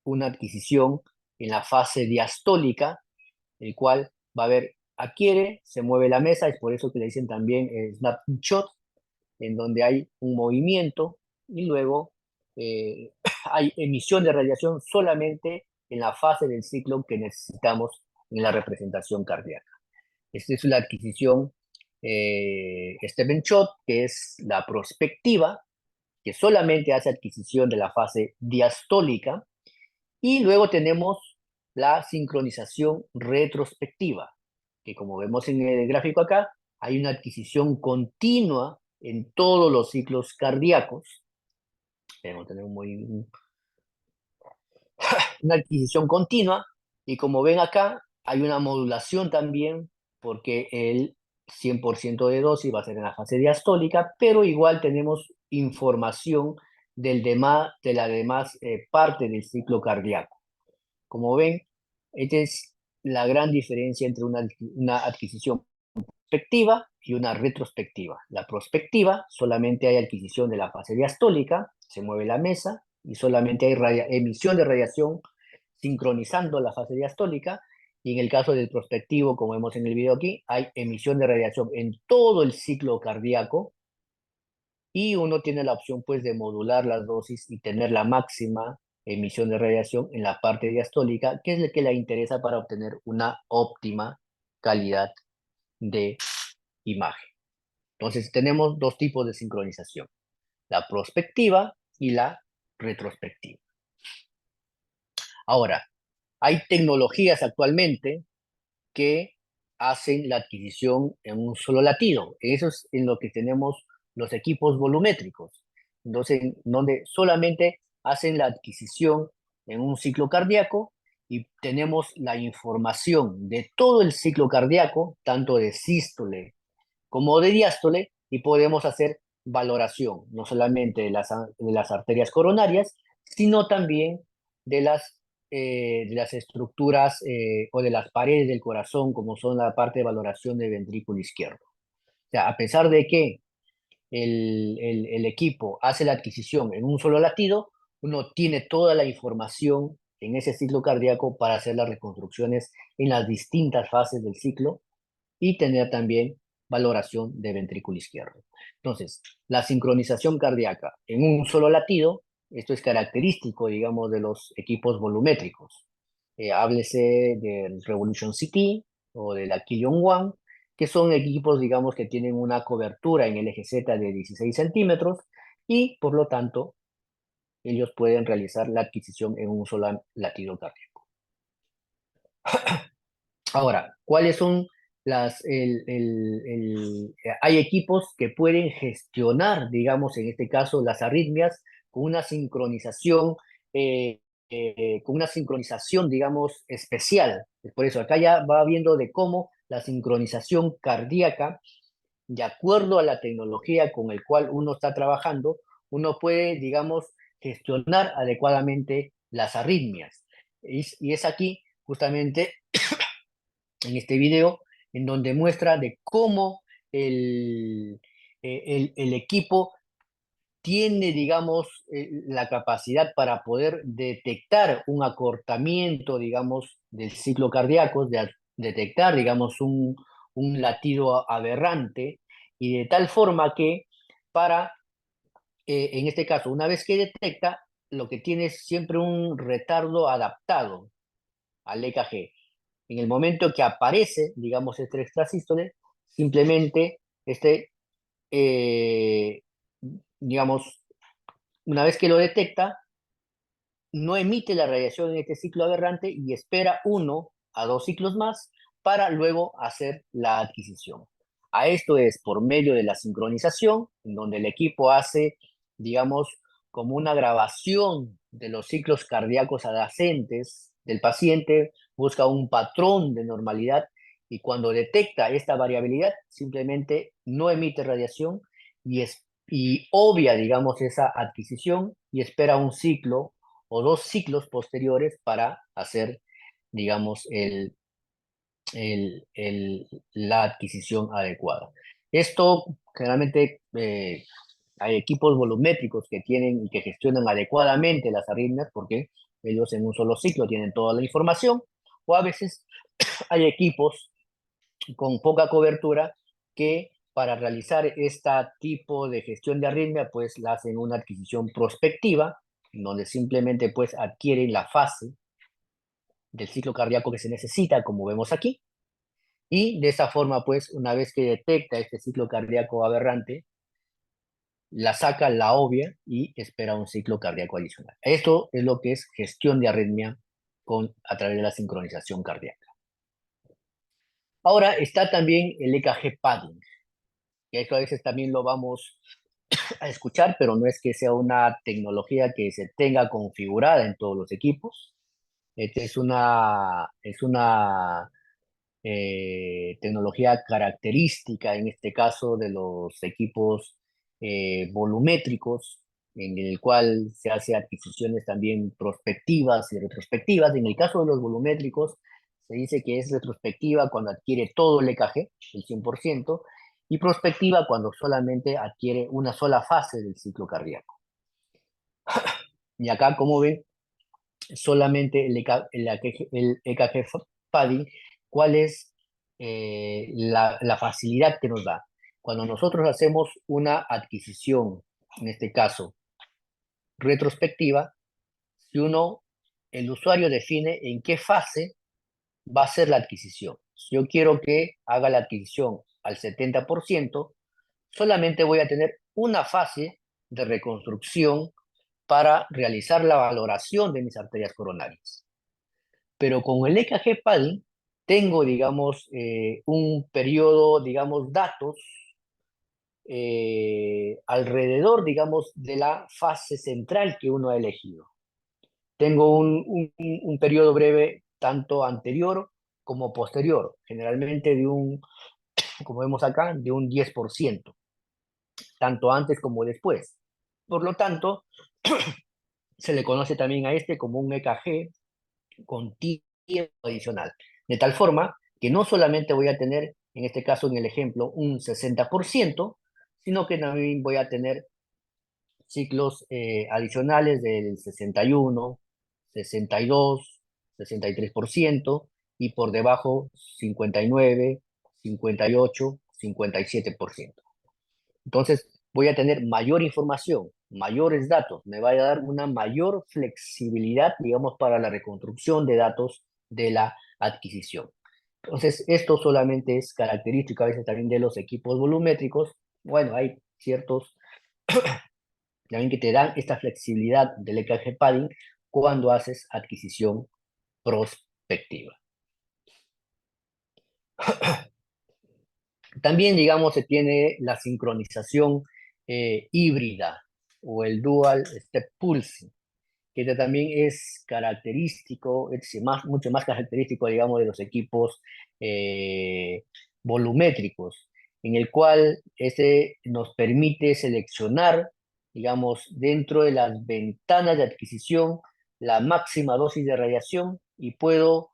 una adquisición en la fase diastólica, el cual va a haber, adquiere, se mueve la mesa, es por eso que le dicen también snapshot, en donde hay un movimiento y luego hay emisión de radiación solamente en la fase del ciclo que necesitamos en la representación cardíaca. Esta es la adquisición Stephen-Schott, que es la prospectiva, que solamente hace adquisición de la fase diastólica, y luego tenemos la sincronización retrospectiva, que como vemos en el gráfico acá, hay una adquisición continua en todos los ciclos cardíacos. Debemos tener una adquisición continua, y como ven acá, hay una modulación también, porque el 100% de dosis va a ser en la fase diastólica, pero igual tenemos información de la demás parte del ciclo cardíaco. Como ven, esta es la gran diferencia entre una adquisición prospectiva y una retrospectiva. La prospectiva solamente hay adquisición de la fase diastólica, se mueve la mesa y solamente hay emisión de radiación sincronizando la fase diastólica, y en el caso del prospectivo, como vemos en el video aquí, hay emisión de radiación en todo el ciclo cardíaco, y uno tiene la opción pues de modular las dosis y tener la máxima emisión de radiación en la parte diastólica, que es lo que le interesa para obtener una óptima calidad de imagen. Entonces tenemos dos tipos de sincronización, la prospectiva y la retrospectiva. Ahora, hay tecnologías actualmente que hacen la adquisición en un solo latido. Eso es en lo que tenemos los equipos volumétricos, entonces, donde solamente hacen la adquisición en un ciclo cardíaco, y tenemos la información de todo el ciclo cardíaco, tanto de sístole como de diástole, y podemos hacer valoración, no solamente de las arterias coronarias, sino también de las estructuras o de las paredes del corazón, como son la parte de valoración del ventrículo izquierdo. O sea, a pesar de que el equipo hace la adquisición en un solo latido, uno tiene toda la información en ese ciclo cardíaco para hacer las reconstrucciones en las distintas fases del ciclo, y tener también valoración de ventrículo izquierdo. Entonces, la sincronización cardíaca en un solo latido, esto es característico, digamos, de los equipos volumétricos. Háblese del Revolution CT o del Aquilion One, que son equipos, digamos, que tienen una cobertura en el eje Z de 16 centímetros, y por lo tanto, ellos pueden realizar la adquisición en un solo latido cardíaco. Ahora, ¿cuáles son hay equipos que pueden gestionar, digamos, en este caso, las arritmias con una sincronización, digamos, especial? Por eso, acá ya va viendo de cómo la sincronización cardíaca, de acuerdo a la tecnología con el cual uno está trabajando, uno puede, digamos, gestionar adecuadamente las arritmias. Y es aquí, justamente, en este video, en donde muestra de cómo el equipo tiene, digamos, la capacidad para poder detectar un acortamiento, digamos, del ciclo cardíaco, de detectar, digamos, un latido aberrante, y de tal forma que para, en este caso, una vez que detecta, lo que tiene es siempre un retardo adaptado al EKG. En el momento que aparece, digamos, este extrasístole, simplemente eh, digamos, una vez que lo detecta, no emite la radiación en este ciclo aberrante y espera 1 a 2 ciclos más para luego hacer la adquisición. A esto es por medio de la sincronización, en donde el equipo hace, digamos, como una grabación de los ciclos cardíacos adyacentes del paciente, busca un patrón de normalidad, y cuando detecta esta variabilidad, simplemente no emite radiación y obvia, digamos, esa adquisición, y espera un ciclo o 2 ciclos posteriores para hacer, digamos, la adquisición adecuada. Esto generalmente hay equipos volumétricos que tienen y que gestionan adecuadamente las arritmias, porque ellos en un solo ciclo tienen toda la información, o a veces hay equipos con poca cobertura que para realizar este tipo de gestión de arritmia, pues la hacen una adquisición prospectiva, donde simplemente pues adquieren la fase del ciclo cardíaco que se necesita, como vemos aquí, y de esa forma, pues, una vez que detecta este ciclo cardíaco aberrante, la saca, la obvia y espera un ciclo cardíaco adicional. Esto es lo que es gestión de arritmia a través de la sincronización cardíaca. Ahora está también el EKG padding, que esto a veces también lo vamos a escuchar, pero no es que sea una tecnología que se tenga configurada en todos los equipos. Esta es una tecnología característica, en este caso, de los equipos volumétricos, en el cual se hace adquisiciones también prospectivas y retrospectivas. En el caso de los volumétricos, se dice que es retrospectiva cuando adquiere todo el EKG, el 100%, y prospectiva cuando solamente adquiere una sola fase del ciclo cardíaco. Y acá, como ven, solamente el EKG padding, cuál es la facilidad que nos da. Cuando nosotros hacemos una adquisición, en este caso retrospectiva, si el usuario define en qué fase va a ser la adquisición. Si yo quiero que haga la adquisición al 70%, solamente voy a tener una fase de reconstrucción para realizar la valoración de mis arterias coronarias. Pero con el EKG padding tengo, digamos, un periodo, digamos, datos alrededor, digamos, de la fase central que uno ha elegido. Tengo un periodo breve tanto anterior como posterior, generalmente como vemos acá, de un 10%, tanto antes como después. Por lo tanto, se le conoce también a este como un EKG con tiempo adicional, de tal forma que no solamente voy a tener, en este caso en el ejemplo, un 60%, sino que también voy a tener ciclos adicionales del 61, 62, 63%, y por debajo 59, 58, 57%. Entonces, voy a tener mayor información, mayores datos, me va a dar una mayor flexibilidad, digamos, para la reconstrucción de datos de la adquisición. Entonces, esto solamente es característica a veces también de los equipos volumétricos. Bueno, hay ciertos también que te dan esta flexibilidad del EKG padding cuando haces adquisición prospectiva. También, digamos, se tiene la sincronización híbrida o el dual step pulsing, que también es característico, mucho más característico, digamos, de los equipos eh, volumétricos, en el cual ese nos permite seleccionar, digamos, dentro de las ventanas de adquisición, la máxima dosis de radiación y puedo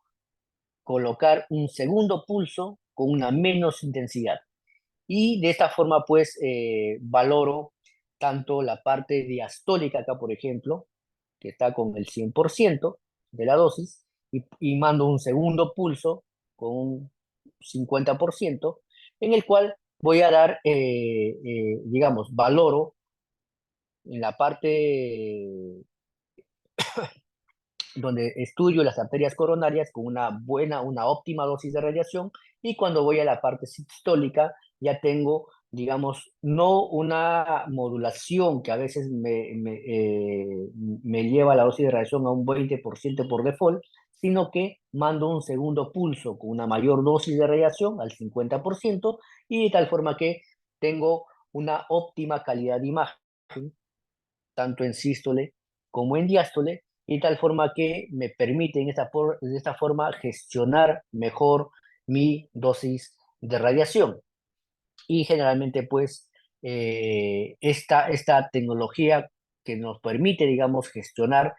colocar un segundo pulso con una menos intensidad. Y de esta forma, pues, valoro tanto la parte diastólica acá, por ejemplo, que está con el 100% de la dosis, y mando un segundo pulso con un 50%, en el cual voy a dar, digamos, valoro en la parte donde estudio las arterias coronarias con una óptima dosis de radiación, y cuando voy a la parte sistólica ya tengo, digamos, no una modulación que a veces me lleva la dosis de radiación a un 20% por default, sino que mando un segundo pulso con una mayor dosis de radiación al 50%, y de tal forma que tengo una óptima calidad de imagen, tanto en sístole como en diástole, y tal forma que me permite de esta forma gestionar mejor mi dosis de radiación. Y generalmente, pues, esta tecnología que nos permite, digamos, gestionar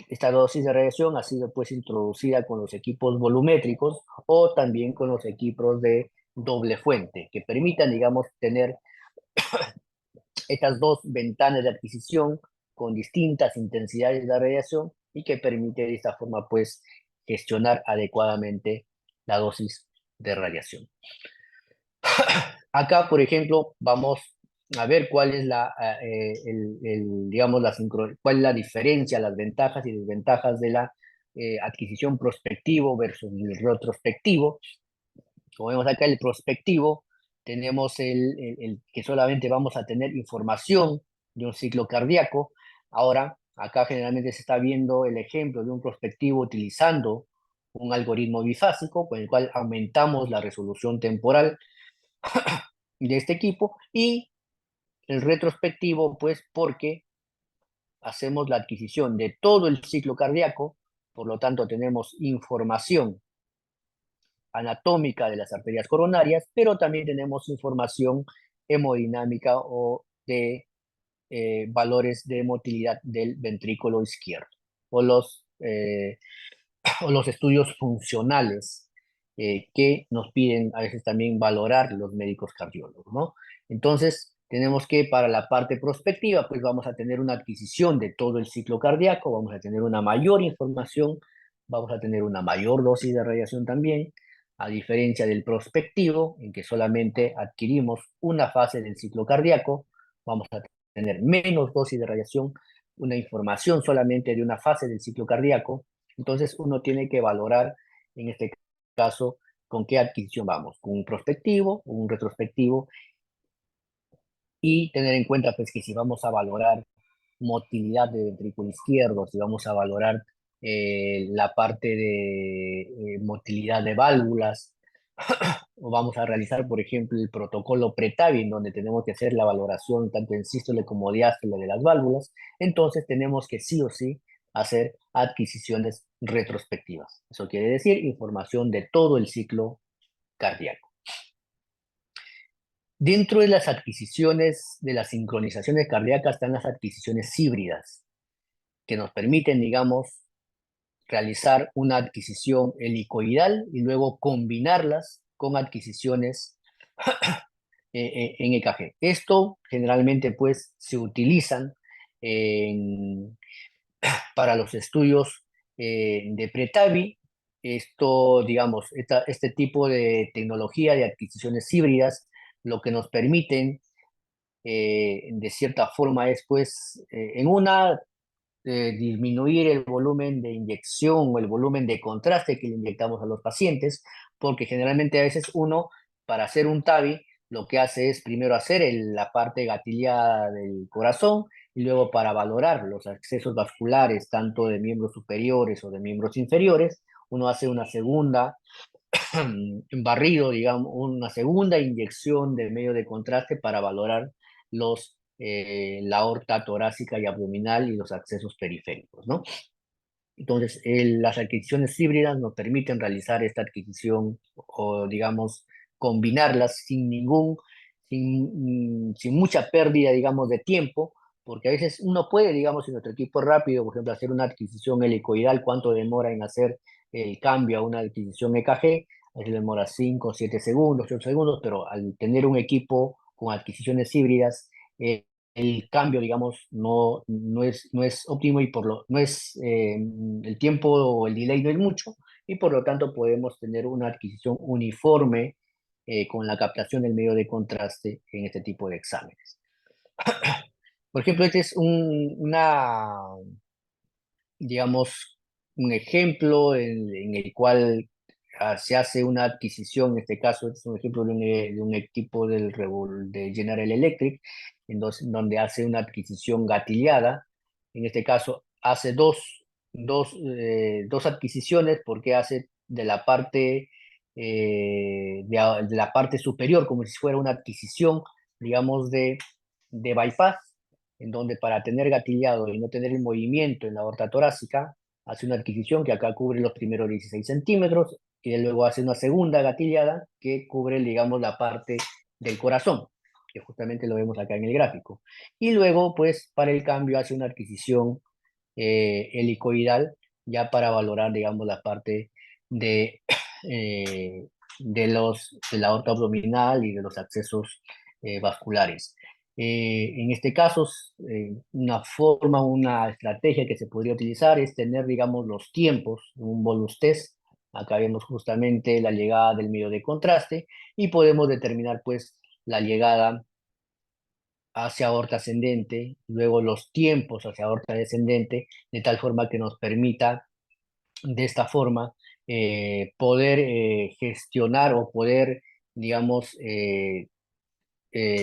esta dosis de radiación ha sido, pues, introducida con los equipos volumétricos o también con los equipos de doble fuente, que permitan, digamos, tener estas dos ventanas de adquisición con distintas intensidades de radiación, y que permite de esta forma, pues, gestionar adecuadamente la dosis de radiación. Acá, por ejemplo, vamos a ver cuál es digamos, cuál es la diferencia, las ventajas y desventajas de la adquisición prospectivo versus el retrospectivo. Como vemos acá, el prospectivo, tenemos el que solamente vamos a tener información de un ciclo cardíaco. Ahora, acá generalmente se está viendo el ejemplo de un prospectivo utilizando un algoritmo bifásico con el cual aumentamos la resolución temporal de este equipo, y el retrospectivo, pues porque hacemos la adquisición de todo el ciclo cardíaco, por lo tanto tenemos información anatómica de las arterias coronarias, pero también tenemos información hemodinámica o de valores de motilidad del ventrículo izquierdo, o o los estudios funcionales que nos piden a veces también valorar los médicos cardiólogos, ¿no? Entonces, tenemos que para la parte prospectiva, pues vamos a tener una adquisición de todo el ciclo cardíaco, vamos a tener una mayor información, vamos a tener una mayor dosis de radiación también, a diferencia del prospectivo, en que solamente adquirimos una fase del ciclo cardíaco, vamos a tener menos dosis de radiación, una información solamente de una fase del ciclo cardíaco. Entonces uno tiene que valorar, en este caso, con qué adquisición vamos, con un prospectivo o un retrospectivo, y tener en cuenta pues que si vamos a valorar motilidad de ventrículo izquierdo, si vamos a valorar la parte de motilidad de válvulas, o vamos a realizar, por ejemplo, el protocolo PRETAVI, en donde tenemos que hacer la valoración tanto en sístole como diástole de las válvulas, entonces tenemos que sí o sí hacer adquisiciones retrospectivas. Eso quiere decir información de todo el ciclo cardíaco. Dentro de las adquisiciones de las sincronizaciones cardíacas están las adquisiciones híbridas, que nos permiten, digamos, realizar una adquisición helicoidal y luego combinarlas con adquisiciones en EKG. Esto generalmente pues se utilizan en, para los estudios de PRETAVI. Esto, digamos, este tipo de tecnología de adquisiciones híbridas, lo que nos permiten de cierta forma es pues en una disminuir el volumen de inyección o el volumen de contraste que le inyectamos a los pacientes, porque generalmente a veces uno, para hacer un TAVI, lo que hace es primero hacer la parte gatillada del corazón, y luego para valorar los accesos vasculares, tanto de miembros superiores o de miembros inferiores, uno hace una segunda barrido, digamos, una segunda inyección de medio de contraste para valorar la aorta torácica y abdominal y los accesos periféricos, ¿no? Entonces, las adquisiciones híbridas nos permiten realizar esta adquisición o, digamos, combinarlas sin mucha pérdida, digamos, de tiempo, porque a veces uno puede, digamos, si nuestro equipo es rápido, por ejemplo, hacer una adquisición helicoidal, cuánto demora en hacer el cambio a una adquisición EKG, a veces demora 5, 7 segundos, 8 segundos, pero al tener un equipo con adquisiciones híbridas, el cambio, digamos, no es óptimo, y no es, el tiempo o el delay no es mucho, y por lo tanto podemos tener una adquisición uniforme con la captación del medio de contraste en este tipo de exámenes. Por ejemplo, este es digamos, un ejemplo en el cual se hace una adquisición. En este caso es un ejemplo de un equipo de General Electric, donde hace una adquisición gatillada. En este caso hace dos adquisiciones, porque hace de la parte, de la parte superior como si fuera una adquisición, digamos, de bypass, en donde para tener gatillado y no tener el movimiento en la aorta torácica, hace una adquisición que acá cubre los primeros 16 centímetros, y luego hace una segunda gatillada que cubre, digamos, la parte del corazón, que justamente lo vemos acá en el gráfico. Y luego, pues, para el cambio hace una adquisición helicoidal, ya para valorar, digamos, la parte de, eh, de la aorta abdominal y de los accesos vasculares. En este caso, una estrategia que se podría utilizar es tener, digamos, los tiempos, un bolus test. Acá vemos justamente la llegada del medio de contraste, y podemos determinar, pues, la llegada hacia aorta ascendente, luego los tiempos hacia aorta descendente, de tal forma que nos permita de esta forma, poder gestionar o poder, digamos,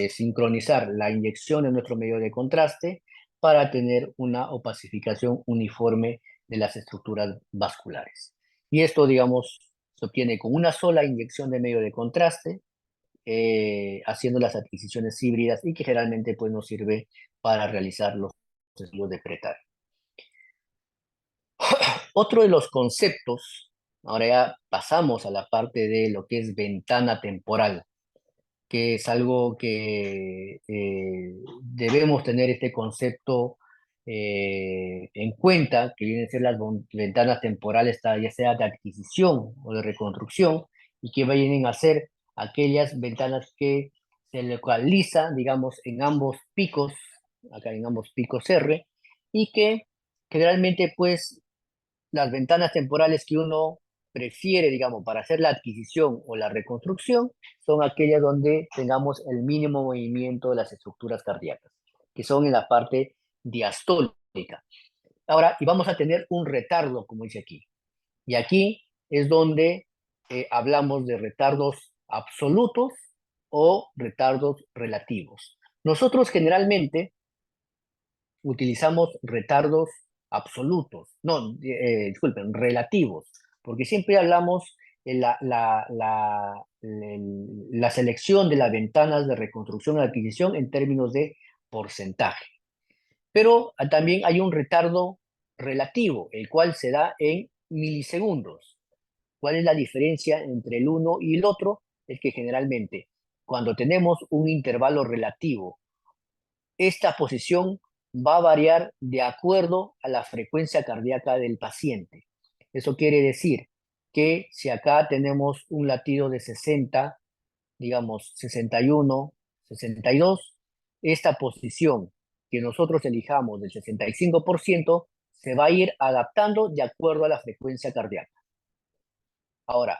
sincronizar la inyección en nuestro medio de contraste para tener una opacificación uniforme de las estructuras vasculares. Y esto, digamos, se obtiene con una sola inyección de medio de contraste, haciendo las adquisiciones híbridas y que generalmente pues, nos sirve para realizar los estudios de PRETAR. Otro de los conceptos, ahora ya pasamos a la parte de lo que es ventana temporal, que es algo que debemos tener este concepto en cuenta, que vienen a ser las ventanas temporales, ya sea de adquisición o de reconstrucción, y que vienen a ser aquellas ventanas que se localizan, digamos, en ambos picos, acá en ambos picos R, y que generalmente, pues, las ventanas temporales que uno prefiere, digamos, para hacer la adquisición o la reconstrucción, son aquellas donde tengamos el mínimo movimiento de las estructuras cardíacas, que son en la parte diastólica. Ahora, y vamos a tener un retardo, como dice aquí. Y aquí es donde hablamos de retardos absolutos o retardos relativos. Nosotros generalmente utilizamos retardos absolutos, no, disculpen, relativos, porque siempre hablamos de la selección de las ventanas de reconstrucción y adquisición en términos de porcentaje. Pero también hay un retardo relativo, el cual se da en milisegundos. ¿Cuál es la diferencia entre el uno y el otro? Es que generalmente cuando tenemos un intervalo relativo, esta posición va a variar de acuerdo a la frecuencia cardíaca del paciente. Eso quiere decir que si acá tenemos un latido de 60, digamos 61, 62, esta posición que nosotros elijamos del 65% se va a ir adaptando de acuerdo a la frecuencia cardíaca. Ahora,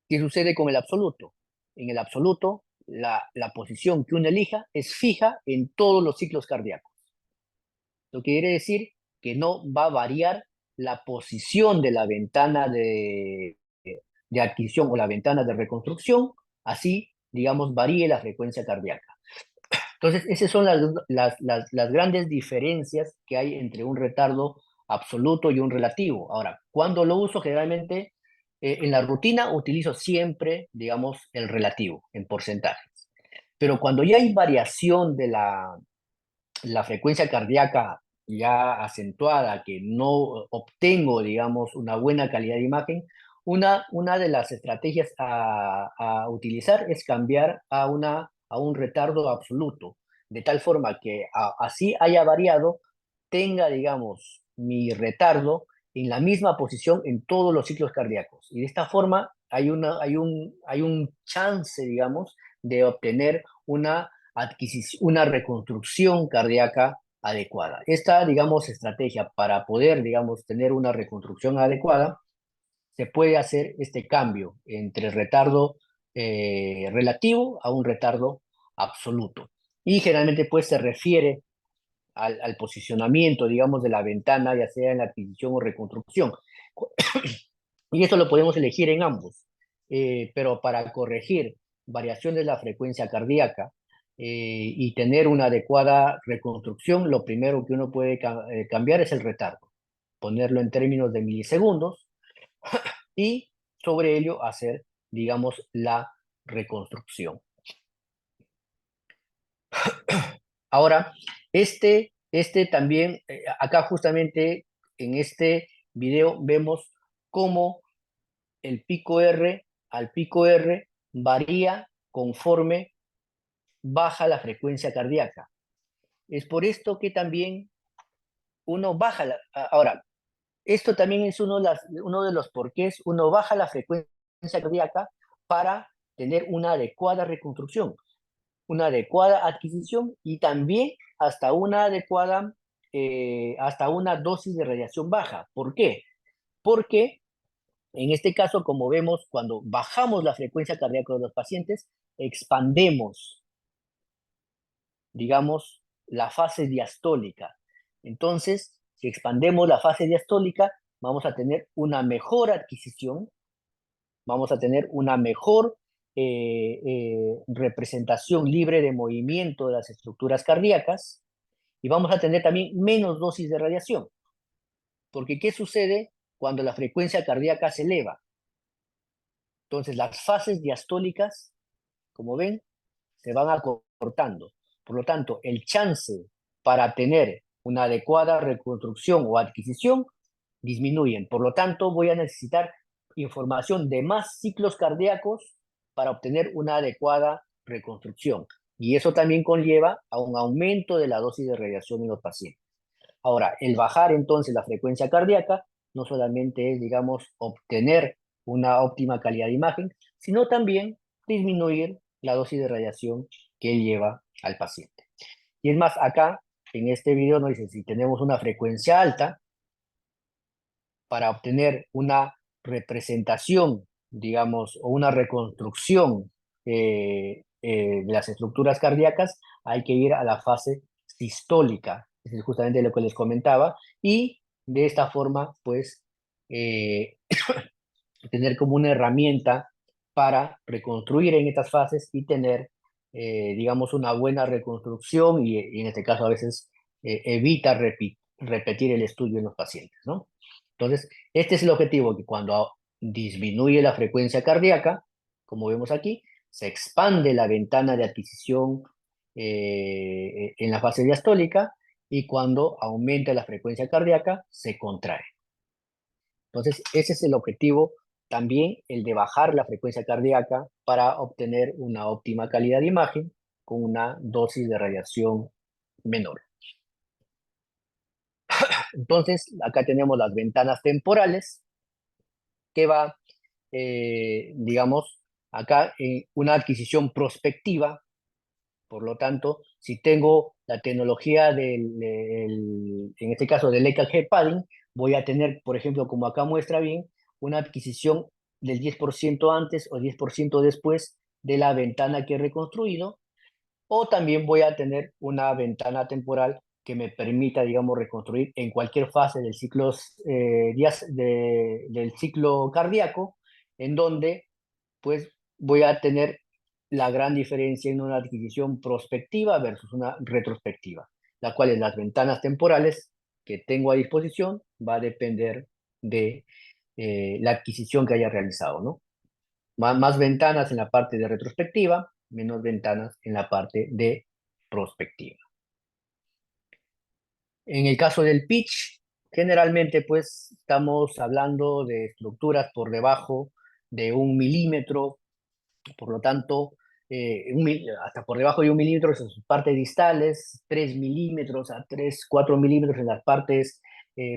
¿qué sucede con el absoluto? En el absoluto, la posición que uno elija es fija en todos los ciclos cardíacos. Lo que quiere decir que no va a variar la posición de la ventana de adquisición o la ventana de reconstrucción, así, digamos, varíe la frecuencia cardíaca. Entonces, esas son las grandes diferencias que hay entre un retardo absoluto y un relativo. Ahora, cuando lo uso, generalmente en la rutina utilizo siempre, digamos, el relativo en porcentajes. Pero cuando ya hay variación de la frecuencia cardíaca ya acentuada, que no obtengo, digamos, una buena calidad de imagen, una de las estrategias a utilizar es cambiar a un retardo absoluto, de tal forma que así haya variado, tenga, digamos, mi retardo en la misma posición en todos los ciclos cardíacos. Y de esta forma hay un chance, digamos, de obtener una reconstrucción cardíaca adecuada. Esta, digamos, estrategia para poder, digamos, tener una reconstrucción adecuada, se puede hacer este cambio entre retardo relativo a un retardo absoluto. Y generalmente, pues, se refiere al posicionamiento, digamos, de la ventana, ya sea en la adquisición o reconstrucción. Y esto lo podemos elegir en ambos. Pero para corregir variaciones de la frecuencia cardíaca y tener una adecuada reconstrucción, lo primero que uno puede cambiar es el retardo, ponerlo en términos de milisegundos y sobre ello hacer, digamos, la reconstrucción. Ahora, este también, acá justamente en este video vemos cómo el pico R al pico R varía conforme baja la frecuencia cardíaca. Es por esto que también uno baja ahora, esto también es uno de los porqués uno baja la frecuencia cardíaca para tener una adecuada reconstrucción, una adecuada adquisición y también hasta una adecuada, hasta una dosis de radiación baja. ¿Por qué? Porque en este caso, como vemos, cuando bajamos la frecuencia cardíaca de los pacientes, expandemos, digamos, la fase diastólica. Entonces, si expandemos la fase diastólica, vamos a tener una mejor adquisición, vamos a tener una mejor representación libre de movimiento de las estructuras cardíacas y vamos a tener también menos dosis de radiación. Porque ¿qué sucede cuando la frecuencia cardíaca se eleva? Entonces las fases diastólicas, como ven, se van acortando. Por lo tanto, el chance para tener una adecuada reconstrucción o adquisición disminuyen. Por lo tanto, voy a necesitar información de más ciclos cardíacos para obtener una adecuada reconstrucción. Y eso también conlleva a un aumento de la dosis de radiación en los pacientes. Ahora, el bajar entonces la frecuencia cardíaca no solamente es, digamos, obtener una óptima calidad de imagen, sino también disminuir la dosis de radiación que él lleva al paciente. Y es más, acá en este video nos dice, si tenemos una frecuencia alta, para obtener una representación, digamos, o una reconstrucción de las estructuras cardíacas, hay que ir a la fase sistólica, es justamente lo que les comentaba, y de esta forma, pues, eh, tener como una herramienta para reconstruir en estas fases y tener, digamos, una buena reconstrucción y en este caso a veces evita repetir el estudio en los pacientes, ¿no? Entonces, este es el objetivo, que cuando disminuye la frecuencia cardíaca, como vemos aquí, se expande la ventana de adquisición en la fase diastólica y cuando aumenta la frecuencia cardíaca, se contrae. Entonces, ese es el objetivo, también el de bajar la frecuencia cardíaca para obtener una óptima calidad de imagen con una dosis de radiación menor. Entonces, acá tenemos las ventanas temporales que va, digamos, acá una adquisición prospectiva. Por lo tanto, si tengo la tecnología en este caso del EKG padding, voy a tener, por ejemplo, como acá muestra bien, una adquisición del 10% antes o 10% después de la ventana que he reconstruido, o también voy a tener una ventana temporal que me permita, digamos, reconstruir en cualquier fase del ciclo, del ciclo cardíaco, en donde pues voy a tener la gran diferencia en una adquisición prospectiva versus una retrospectiva, la cual es las ventanas temporales que tengo a disposición va a depender de la adquisición que haya realizado, ¿no? Más ventanas en la parte de retrospectiva, menos ventanas en la parte de prospectiva. En el caso del pitch, generalmente pues estamos hablando de estructuras por debajo de 1 milímetro. Por lo tanto, hasta por debajo de 1 milímetro en sus partes distales, 3 milímetros a 3, 4 milímetros en las partes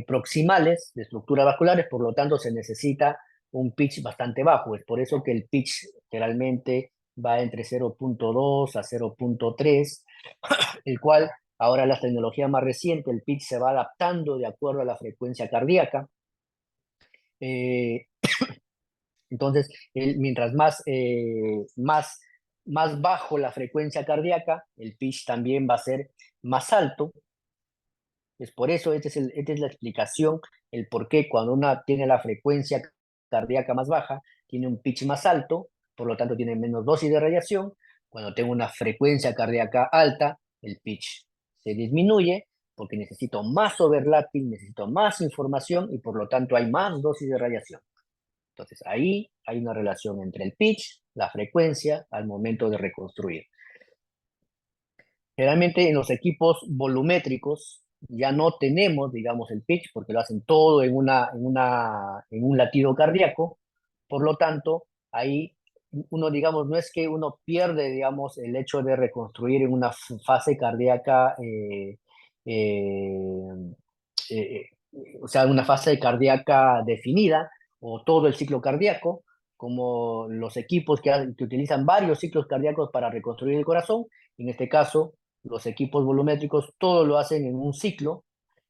proximales de estructuras vasculares, por lo tanto se necesita un pitch bastante bajo. Es por eso que el pitch generalmente va entre 0.2 a 0.3, el cual ahora la tecnología más reciente, el pitch se va adaptando de acuerdo a la frecuencia cardíaca. Eh, Entonces, mientras más bajo la frecuencia cardíaca, el pitch también va a ser más alto. Es por eso, esta es la explicación, el por qué cuando una tiene la frecuencia cardíaca más baja, tiene un pitch más alto, por lo tanto tiene menos dosis de radiación. Cuando tengo una frecuencia cardíaca alta, el pitch se disminuye porque necesito más overlapping, necesito más información y por lo tanto hay más dosis de radiación. Entonces, ahí hay una relación entre el pitch, la frecuencia, al momento de reconstruir. Generalmente en los equipos volumétricos ya no tenemos, digamos, el pitch porque lo hacen todo en un latido cardíaco. Por lo tanto, ahí uno, digamos, no es que uno pierde, digamos, el hecho de reconstruir en una fase cardíaca, eh, eh, o sea, una fase cardíaca definida o todo el ciclo cardíaco, como los equipos que utilizan varios ciclos cardíacos para reconstruir el corazón. En este caso, los equipos volumétricos todo lo hacen en un ciclo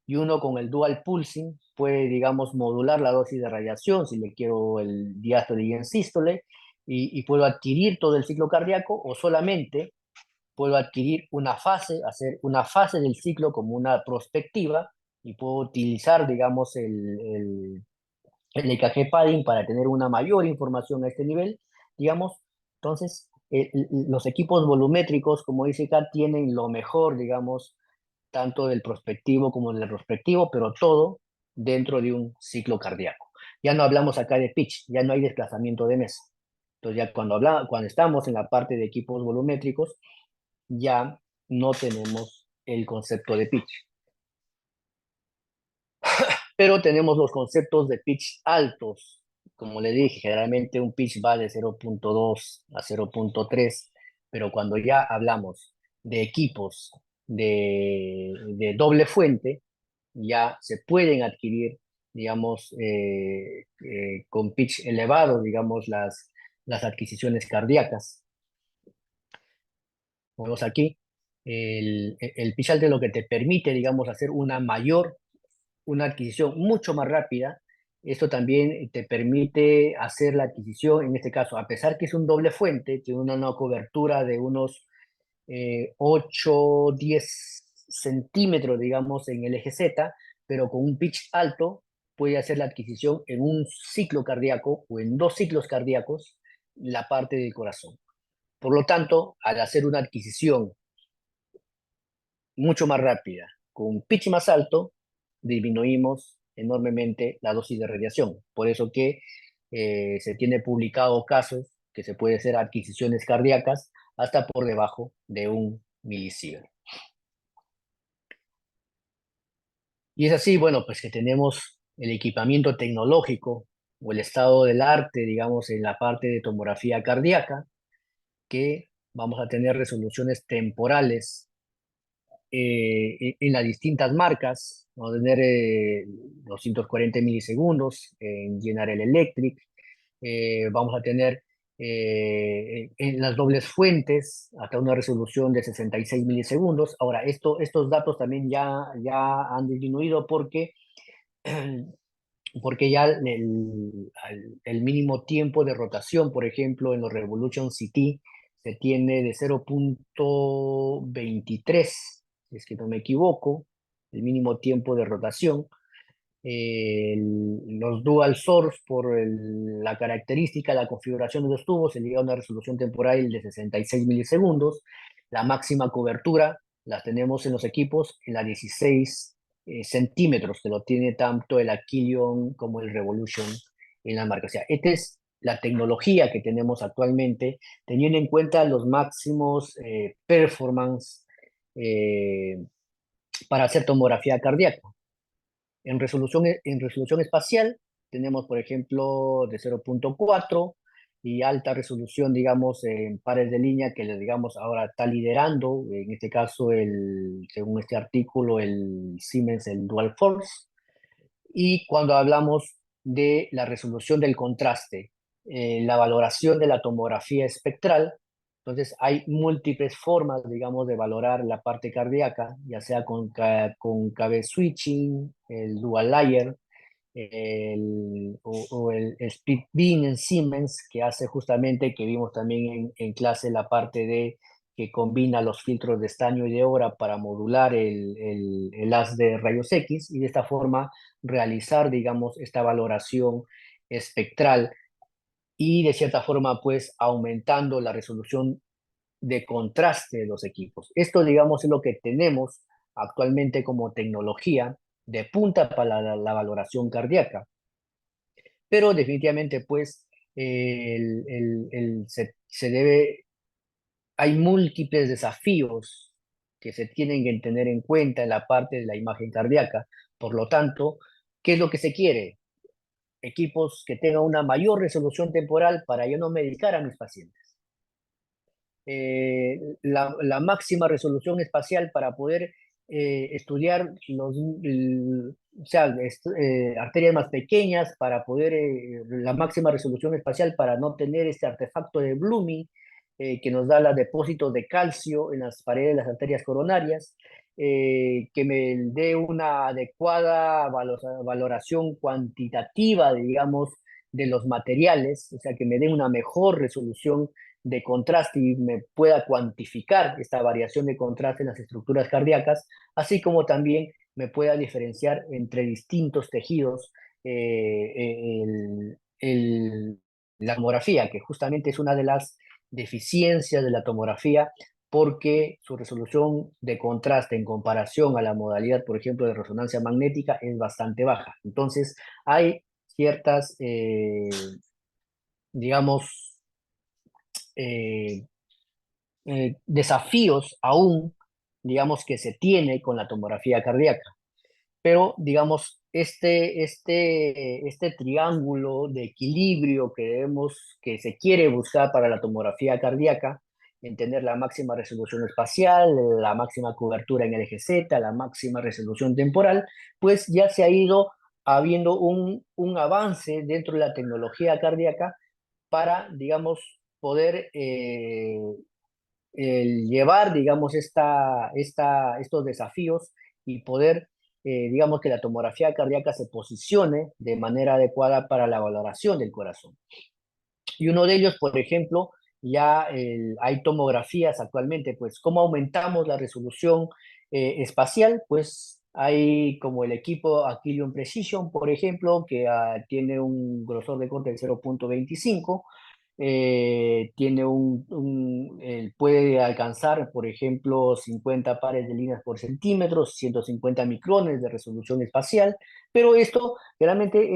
y uno con el dual pulsing puede, digamos, modular la dosis de radiación si le quiero el diástole y el sístole y puedo adquirir todo el ciclo cardíaco o solamente puedo adquirir una fase, hacer una fase del ciclo como una prospectiva y puedo utilizar, digamos, el EKG padding para tener una mayor información a este nivel, digamos. Entonces, los equipos volumétricos, como dice acá, tienen lo mejor, digamos, tanto del prospectivo como del retrospectivo, pero todo dentro de un ciclo cardíaco. Ya no hablamos acá de pitch, ya no hay desplazamiento de mesa. Entonces, ya cuando estamos en la parte de equipos volumétricos, ya no tenemos el concepto de pitch. Pero tenemos los conceptos de pitch altos. Como le dije, generalmente un pitch va de 0.2 a 0.3, pero cuando ya hablamos de equipos de doble fuente, ya se pueden adquirir, digamos, con pitch elevado, digamos, las adquisiciones cardíacas. Vemos aquí, el pitch alto es lo que te permite, digamos, hacer una adquisición mucho más rápida. Esto también te permite hacer la adquisición, en este caso, a pesar que es un doble fuente, tiene una cobertura de unos 8, 10 centímetros, digamos, en el eje Z, pero con un pitch alto puede hacer la adquisición en un ciclo cardíaco o en dos ciclos cardíacos, la parte del corazón. Por lo tanto, al hacer una adquisición mucho más rápida, con un pitch más alto, disminuimos enormemente la dosis de radiación. Por eso que se tiene publicado casos que se puede hacer adquisiciones cardíacas hasta por debajo de 1 milisievert. Y es así, bueno, pues que tenemos el equipamiento tecnológico o el estado del arte, digamos, en la parte de tomografía cardíaca, que vamos a tener resoluciones temporales en las distintas marcas. Vamos a tener 240 milisegundos en General Electric. Vamos a tener en las dobles fuentes hasta una resolución de 66 milisegundos. Ahora, estos datos también ya han disminuido porque ya el mínimo tiempo de rotación, por ejemplo, en los Revolution CT, se tiene de 0.23, si es que no me equivoco, el mínimo tiempo de rotación. Los dual source, por la característica, la configuración de los tubos, se llega a una resolución temporal de 66 milisegundos. La máxima cobertura la tenemos en los equipos en la 16 centímetros, que lo tiene tanto el Aquilion como el Revolution en la marca. O sea, esta es la tecnología que tenemos actualmente, teniendo en cuenta los máximos performance eh, para hacer tomografía cardíaca. En resolución espacial tenemos, por ejemplo, de 0.4 y alta resolución, digamos, en pares de línea que, digamos, ahora está liderando, en este caso, según este artículo, el Siemens, el Dual Force. Y cuando hablamos de la resolución del contraste, la valoración de la tomografía espectral, entonces hay múltiples formas, digamos, de valorar la parte cardíaca, ya sea con KB switching, el dual layer, o el split beam en Siemens, que hace justamente, que vimos también en clase, la parte de que combina los filtros de estaño y de hora para modular el haz de rayos X, y de esta forma realizar, digamos, esta valoración espectral y de cierta forma, pues, aumentando la resolución de contraste de los equipos. Esto, digamos, es lo que tenemos actualmente como tecnología de punta para la valoración cardíaca. Pero definitivamente, pues, se debe, hay múltiples desafíos que se tienen que tener en cuenta en la parte de la imagen cardíaca. Por lo tanto, ¿qué es lo que se quiere? Equipos que tengan una mayor resolución temporal para yo no medicar a mis pacientes. La máxima resolución espacial para poder estudiar o sea, arterias más pequeñas, para poder, la máxima resolución espacial para no tener este artefacto de blooming que nos da el depósito de calcio en las paredes de las arterias coronarias, que me dé una adecuada valoración cuantitativa, digamos, de los materiales, o sea, que me dé una mejor resolución de contraste y me pueda cuantificar esta variación de contraste en las estructuras cardíacas, así como también me pueda diferenciar entre distintos tejidos la tomografía, que justamente es una de las deficiencias de la tomografía, porque su resolución de contraste en comparación a la modalidad, por ejemplo, de resonancia magnética es bastante baja. Entonces, hay ciertas, digamos, eh, desafíos aún, digamos, que se tiene con la tomografía cardíaca. Pero, digamos, este triángulo de equilibrio que se quiere buscar para la tomografía cardíaca, en tener la máxima resolución espacial, la máxima cobertura en el eje Z, la máxima resolución temporal, pues ya se ha ido habiendo un avance dentro de la tecnología cardíaca para, digamos, poder el llevar, digamos, estos desafíos y poder, digamos, que la tomografía cardíaca se posicione de manera adecuada para la valoración del corazón. Y uno de ellos, por ejemplo, hay tomografías actualmente, pues, ¿cómo aumentamos la resolución espacial? Pues hay como el equipo Aquilion Precision, por ejemplo, que tiene un grosor de corte de 0.25, puede alcanzar, por ejemplo, 50 pares de líneas por centímetro, 150 micrones de resolución espacial, pero esto realmente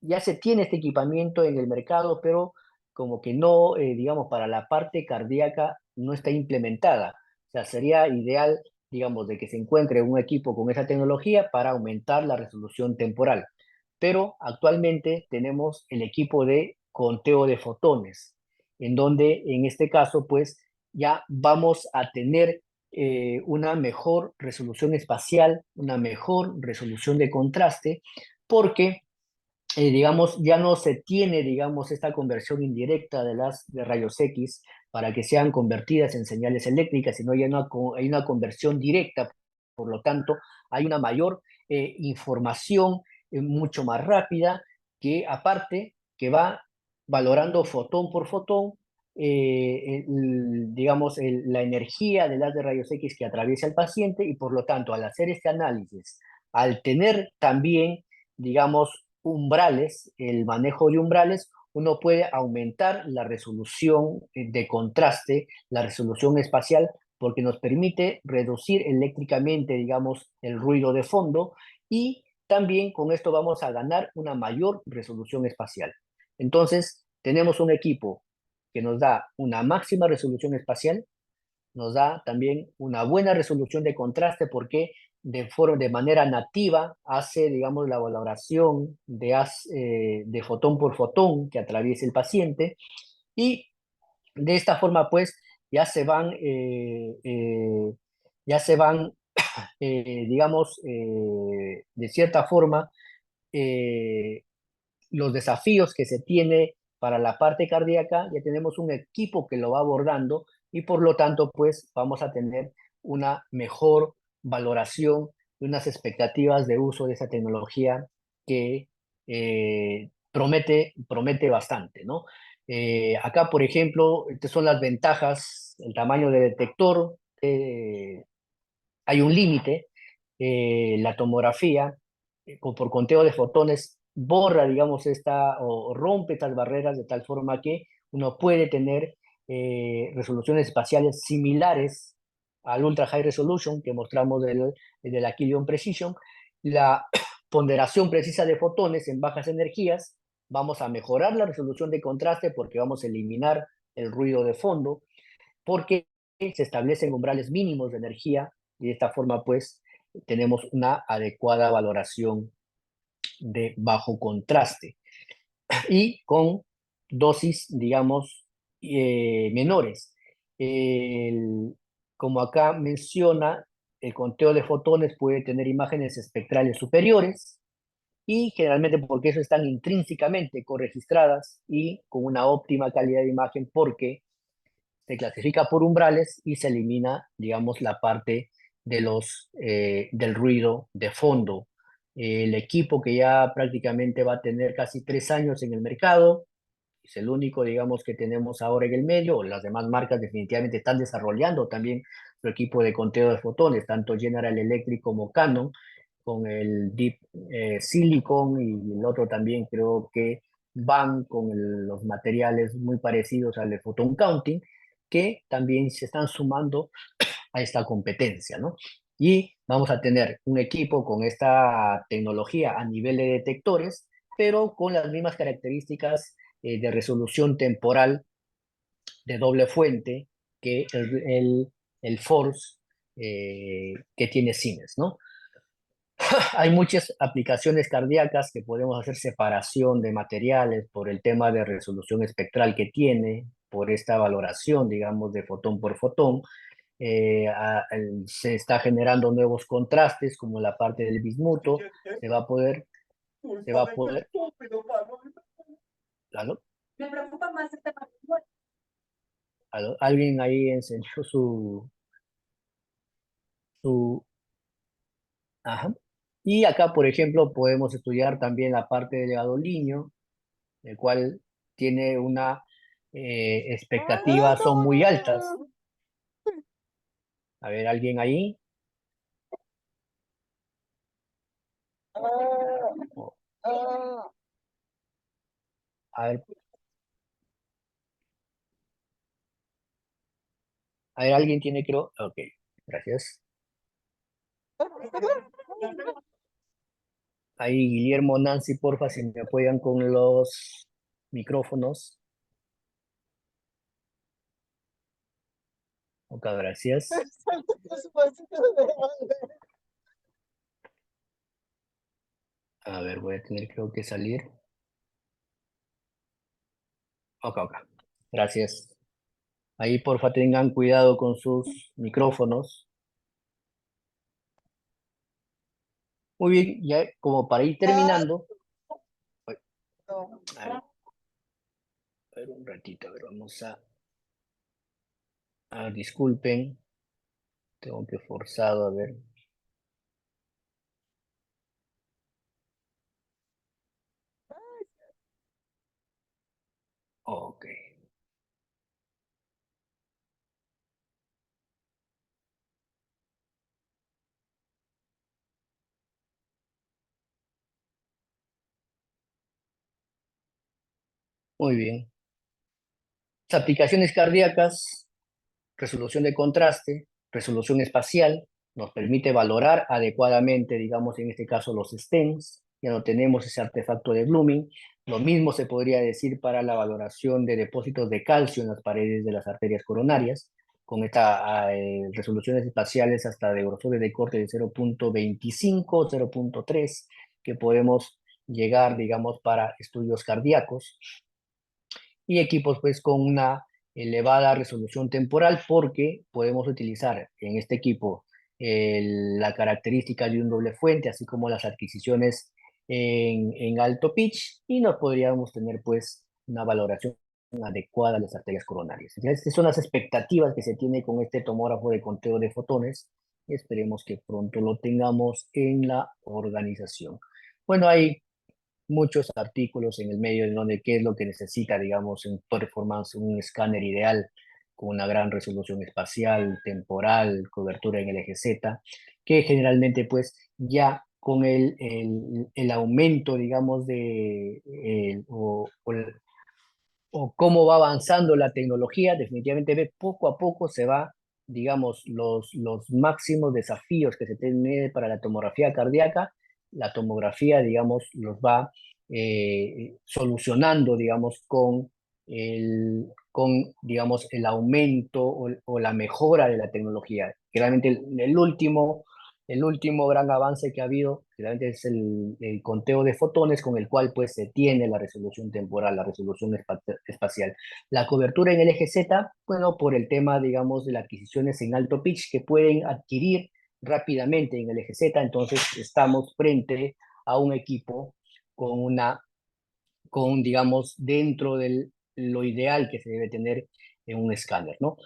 ya se tiene este equipamiento en el mercado, pero como que no, digamos, para la parte cardíaca no está implementada. O sea, sería ideal, digamos, de que se encuentre un equipo con esa tecnología para aumentar la resolución temporal. Pero actualmente tenemos el equipo de conteo de fotones, en donde en este caso, pues, ya vamos a tener una mejor resolución espacial, una mejor resolución de contraste, porque digamos, ya no se tiene, digamos, esta conversión indirecta de rayos X para que sean convertidas en señales eléctricas, sino ya hay una conversión directa. Por lo tanto, hay una mayor información mucho más rápida, que aparte que va valorando fotón por fotón, digamos, la energía del haz de rayos X que atraviesa el paciente, y por lo tanto, al hacer este análisis, al tener también, digamos, umbrales, el manejo de umbrales, uno puede aumentar la resolución de contraste, la resolución espacial, porque nos permite reducir eléctricamente, digamos, el ruido de fondo, y también con esto vamos a ganar una mayor resolución espacial. Entonces, tenemos un equipo que nos da una máxima resolución espacial, nos da también una buena resolución de contraste, porque de manera nativa hace, digamos, la valoración de fotón por fotón que atraviesa el paciente, y de esta forma, pues, ya se van, ya se van digamos, de cierta forma, eh, los desafíos que se tiene para la parte cardíaca. Ya tenemos un equipo que lo va abordando, y por lo tanto, pues vamos a tener una mejor valoración y unas expectativas de uso de esa tecnología que promete bastante, ¿no? Acá, por ejemplo, estas son las ventajas: el tamaño del detector, hay un límite, la tomografía, por conteo de fotones, borra, digamos, o rompe estas barreras de tal forma que uno puede tener resoluciones espaciales similares al Ultra High Resolution que mostramos del Aquilion Precision. La ponderación precisa de fotones en bajas energías, vamos a mejorar la resolución de contraste porque vamos a eliminar el ruido de fondo, porque se establecen umbrales mínimos de energía, y de esta forma, pues, tenemos una adecuada valoración de bajo contraste y con dosis, digamos, menores. El- Como acá menciona, el conteo de fotones puede tener imágenes espectrales superiores, y generalmente porque eso están intrínsecamente corregistradas y con una óptima calidad de imagen, porque se clasifica por umbrales y se elimina, digamos, la parte del ruido de fondo. El equipo, que ya prácticamente va a tener casi 3 años en el mercado, es el único, digamos, que tenemos ahora en el medio. Las demás marcas definitivamente están desarrollando también nuestro equipo de conteo de fotones, tanto General Electric como Canon, con el Deep Silicon, y el otro también creo que van con los materiales muy parecidos al de Photon Counting, que también se están sumando a esta competencia, ¿no? Y vamos a tener un equipo con esta tecnología a nivel de detectores, pero con las mismas características de resolución temporal de doble fuente que el Force que tiene Siemens, ¿no? Hay muchas aplicaciones cardíacas que podemos hacer separación de materiales por el tema de resolución espectral que tiene, por esta valoración, digamos, de fotón por fotón. Se está generando nuevos contrastes, como la parte del bismuto. Se va a poder, se va a poder. ¿Aló? Me preocupa más este matrimonio. ¿Aló? Alguien ahí enseñó su, ajá. Y acá, por ejemplo, podemos estudiar también la parte del gadolínio, el cual tiene una expectativa, son muy altas. A ver, ¿alguien ahí? O- a ver, ¿alguien tiene, creo? Ok, gracias. Ahí, Guillermo, Nancy, porfa, si me apoyan con los micrófonos. Ok, gracias. A ver, voy a tener creo que salir. Ok, ok. Gracias. Ahí, porfa, tengan cuidado con sus micrófonos. Muy bien, ya como para ir terminando. Ay, a ver un ratito, a ver, vamos disculpen, tengo que forzado, a ver. Ok, muy bien. Las aplicaciones cardíacas, resolución de contraste, resolución espacial, nos permite valorar adecuadamente, digamos, en este caso los stents, ya no tenemos ese artefacto de Blooming. Lo mismo se podría decir para la valoración de depósitos de calcio en las paredes de las arterias coronarias, con estas resoluciones espaciales hasta de grosores de corte de 0.25, 0.3, que podemos llegar, digamos, para estudios cardíacos, y equipos pues con una elevada resolución temporal, porque podemos utilizar en este equipo la característica de un doble fuente, así como las adquisiciones en alto pitch, y nos podríamos tener pues una valoración adecuada de las arterias coronarias. Entonces, estas son las expectativas que se tiene con este tomógrafo de conteo de fotones, y esperemos que pronto lo tengamos en la organización. Bueno, hay muchos artículos en el medio de donde qué es lo que necesita, digamos, en performance, un escáner ideal con una gran resolución espacial, temporal, cobertura en el eje Z, que generalmente pues ya con el aumento, digamos, o cómo va avanzando la tecnología, definitivamente ve poco a poco se va, digamos, los máximos desafíos que se tienen para la tomografía cardíaca, la tomografía, digamos, los va solucionando, digamos, digamos, el aumento o la mejora de la tecnología. Realmente el último gran avance que ha habido realmente es el conteo de fotones, con el cual pues se tiene la resolución temporal, la resolución espacial. La cobertura en el eje Z, bueno, por el tema, digamos, de las adquisiciones en alto pitch que pueden adquirir rápidamente en el eje Z, entonces estamos frente a un equipo digamos, dentro de lo ideal que se debe tener en un escáner, ¿no?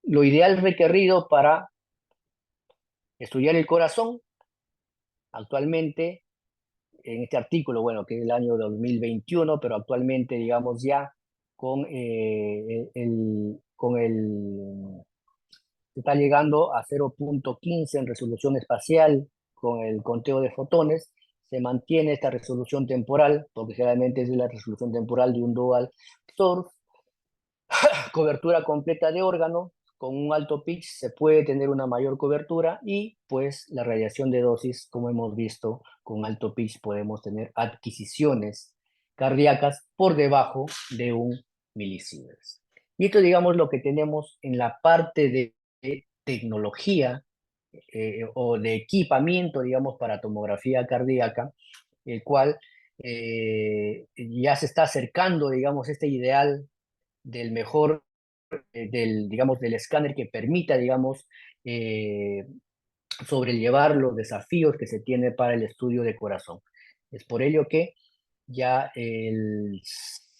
Lo ideal requerido para estudiar el corazón actualmente, en este artículo, bueno, que es el año 2021, pero actualmente, digamos, ya con se está llegando a 0.15 en resolución espacial con el conteo de fotones. Se mantiene esta resolución temporal, porque generalmente es la resolución temporal de un dual source. Cobertura completa de órgano, con un alto pitch se puede tener una mayor cobertura y pues la radiación de dosis, como hemos visto, con alto pitch podemos tener adquisiciones cardíacas por debajo de 1 milisievert. Y esto digamos lo que tenemos en la parte de tecnología o de equipamiento, digamos, para tomografía cardíaca, el cual ya se está acercando, digamos, este ideal del mejor, digamos, del escáner que permita, digamos, eh, sobrellevar los desafíos que se tiene para el estudio de corazón. Es por ello que ya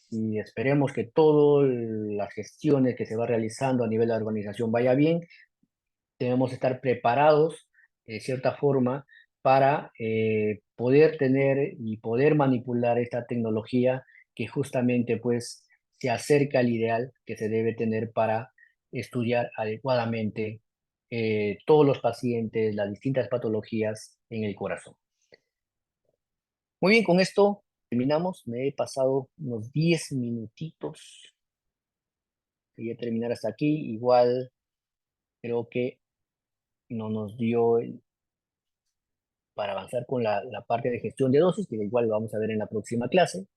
y esperemos que todas las gestiones que se va realizando a nivel de la organización vaya bien, debemos estar preparados de cierta forma para poder tener y poder manipular esta tecnología que justamente pues se acerca al ideal que se debe tener para estudiar adecuadamente todos los pacientes, las distintas patologías en el corazón. Muy bien, con esto terminamos. Me he pasado unos 10 minutitos. Quería terminar hasta aquí. Igual creo que no nos dio para avanzar con la parte de gestión de dosis, que igual lo vamos a ver en la próxima clase.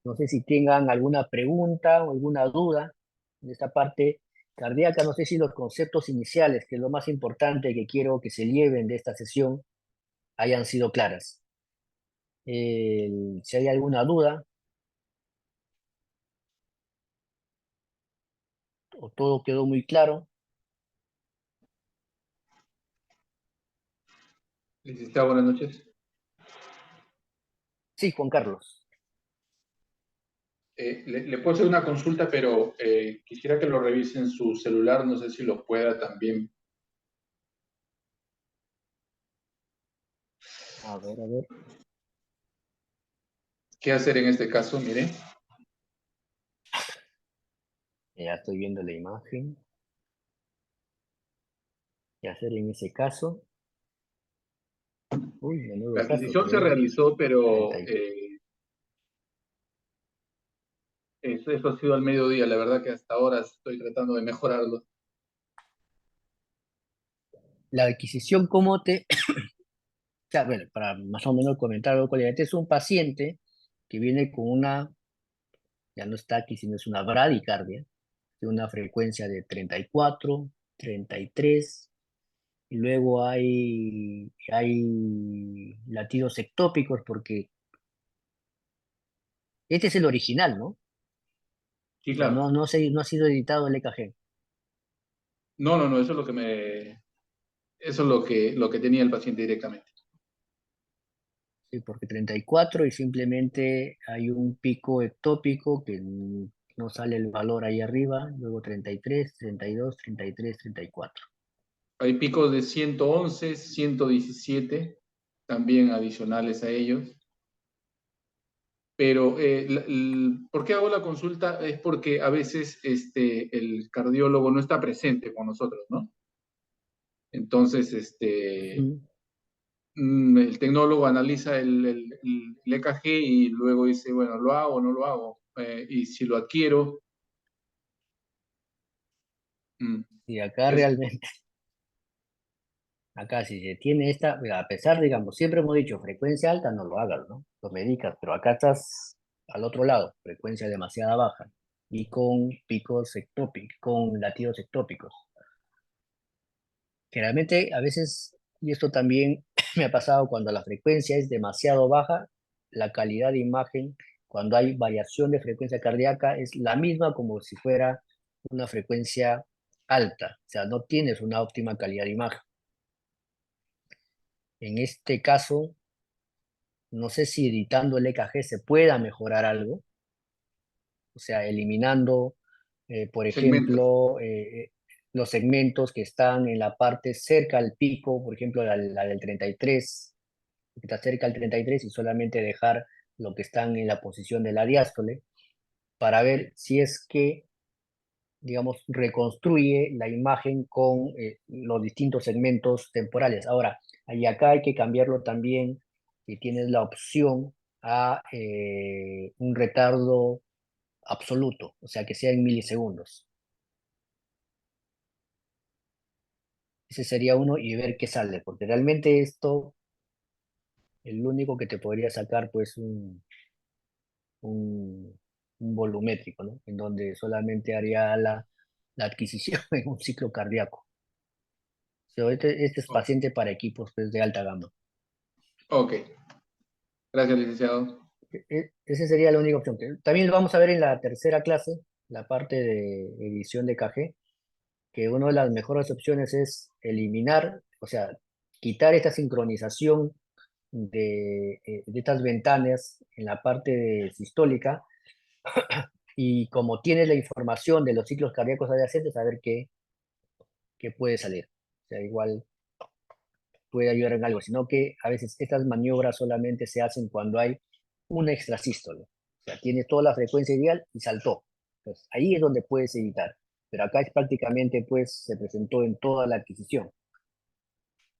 No sé si tengan alguna pregunta o alguna duda en esta parte cardíaca. No sé si los conceptos iniciales, que es lo más importante que quiero que se lleven de esta sesión, hayan sido claras. Si hay alguna duda o todo quedó muy claro. Licenciado, buenas noches. Sí, Juan Carlos. Le puedo hacer una consulta, pero quisiera que lo revise en su celular, no sé si lo pueda también. A ver, a ver. ¿Qué hacer en este caso? Mire. Ya estoy viendo la imagen. ¿Qué hacer en ese caso? Uy, La menudo caso, adquisición se pero realizó, pero 30 eso ha sido al mediodía. La verdad que hasta ahora estoy tratando de mejorarlo. La adquisición, ¿cómo te...? O sea, bueno, para más o menos comentar algo con es un paciente que viene con una, ya no está aquí, sino es una bradicardia, de una frecuencia de 34, 33, y luego hay latidos ectópicos, porque este es el original, ¿no? O Sí, sea, claro. no ha sido editado el EKG. No, no, no, eso es lo que eso es lo que tenía el paciente directamente. Sí, porque 34 y simplemente hay un pico ectópico que no sale el valor ahí arriba, luego 33, 32, 33, 34. Hay picos de 111, 117, también adicionales a ellos. Pero, ¿por qué hago la consulta? Es porque a veces el cardiólogo no está presente con nosotros, ¿no? Entonces, Ujú. el tecnólogo analiza el EKG y luego dice, bueno, ¿lo hago o no lo hago? Y si lo adquiero, mm, Y acá es, realmente, acá si se tiene esta, a pesar, digamos, siempre hemos dicho frecuencia alta, no lo hagas, ¿no? Lo medicas, pero acá estás al otro lado, frecuencia demasiada baja y con picos ectópicos, con latidos ectópicos. Generalmente, a veces, y esto también me ha pasado cuando la frecuencia es demasiado baja, la calidad de imagen, cuando hay variación de frecuencia cardíaca, es la misma como si fuera una frecuencia alta, o sea, no tienes una óptima calidad de imagen. En este caso, no sé si editando el EKG se pueda mejorar algo, o sea, eliminando, por segmentos. ejemplo, los segmentos que están en la parte cerca al pico, por ejemplo, la del 33, que está cerca al 33 y solamente dejar lo que están en la posición de la diástole, para ver si es que digamos, reconstruye la imagen con los distintos segmentos temporales. Ahora, ahí acá hay que cambiarlo también, si tienes la opción a un retardo absoluto, o sea, que sea en milisegundos. Ese sería uno y ver qué sale, porque realmente esto, el único que te podría sacar, pues, un, un volumétrico, ¿no? En donde solamente haría la adquisición en un ciclo cardíaco. So, este es Oh, paciente para equipos pues, de alta gama. ok, gracias, licenciado. Esa sería la única opción. También lo vamos a ver en la tercera clase, la parte de edición de KG, que una de las mejores opciones es eliminar, o sea, quitar esta sincronización de estas ventanas en la parte sistólica y como tienes la información de los ciclos cardíacos adyacentes, saber qué puede salir. O sea, igual puede ayudar en algo, sino que a veces estas maniobras solamente se hacen cuando hay una extrasístole. O sea, tienes toda la frecuencia ideal y saltó. Pues ahí es donde puedes evitar. Pero acá es prácticamente, pues, se presentó en toda la adquisición.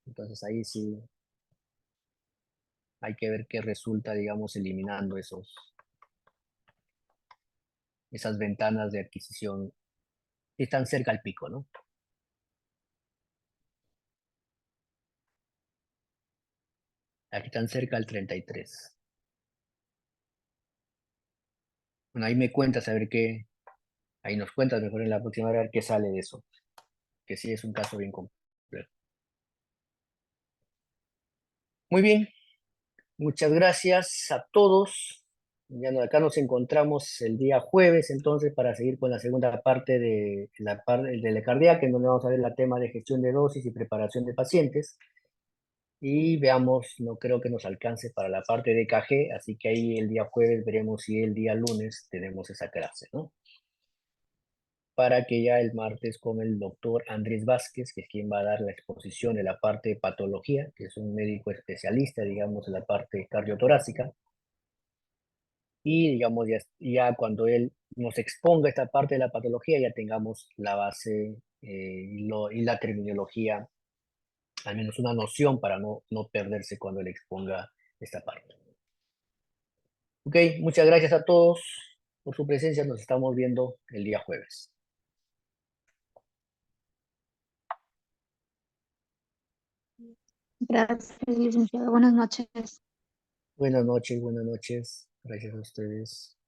Entonces ahí sí hay que ver qué resulta, digamos, eliminando esas ventanas de adquisición que están cerca al pico, ¿no? Aquí están cerca al 33. Bueno, ahí me cuentas a ver qué, ahí nos cuentas mejor en la próxima hora a ver qué sale de eso, que sí es un caso bien complejo. Muy bien, muchas gracias a todos. Acá nos encontramos el día jueves entonces para seguir con la segunda parte de la parte de la cardíaca, en donde vamos a ver el tema de gestión de dosis y preparación de pacientes. Y veamos, no creo que nos alcance para la parte de KG, así que ahí el día jueves veremos si el día lunes tenemos esa clase, ¿no? Para que ya el martes con el doctor Andrés Vázquez, que es quien va a dar la exposición de la parte de patología, que es un médico especialista, digamos, en la parte cardiotorácica, y digamos, ya cuando él nos exponga esta parte de la patología, ya tengamos la base y la terminología, al menos una noción para no perderse cuando él exponga esta parte. Ok, muchas gracias a todos por su presencia. Nos estamos viendo el día jueves. Gracias, licenciado. Buenas noches. Buenas noches, buenas noches. Gracias a ustedes.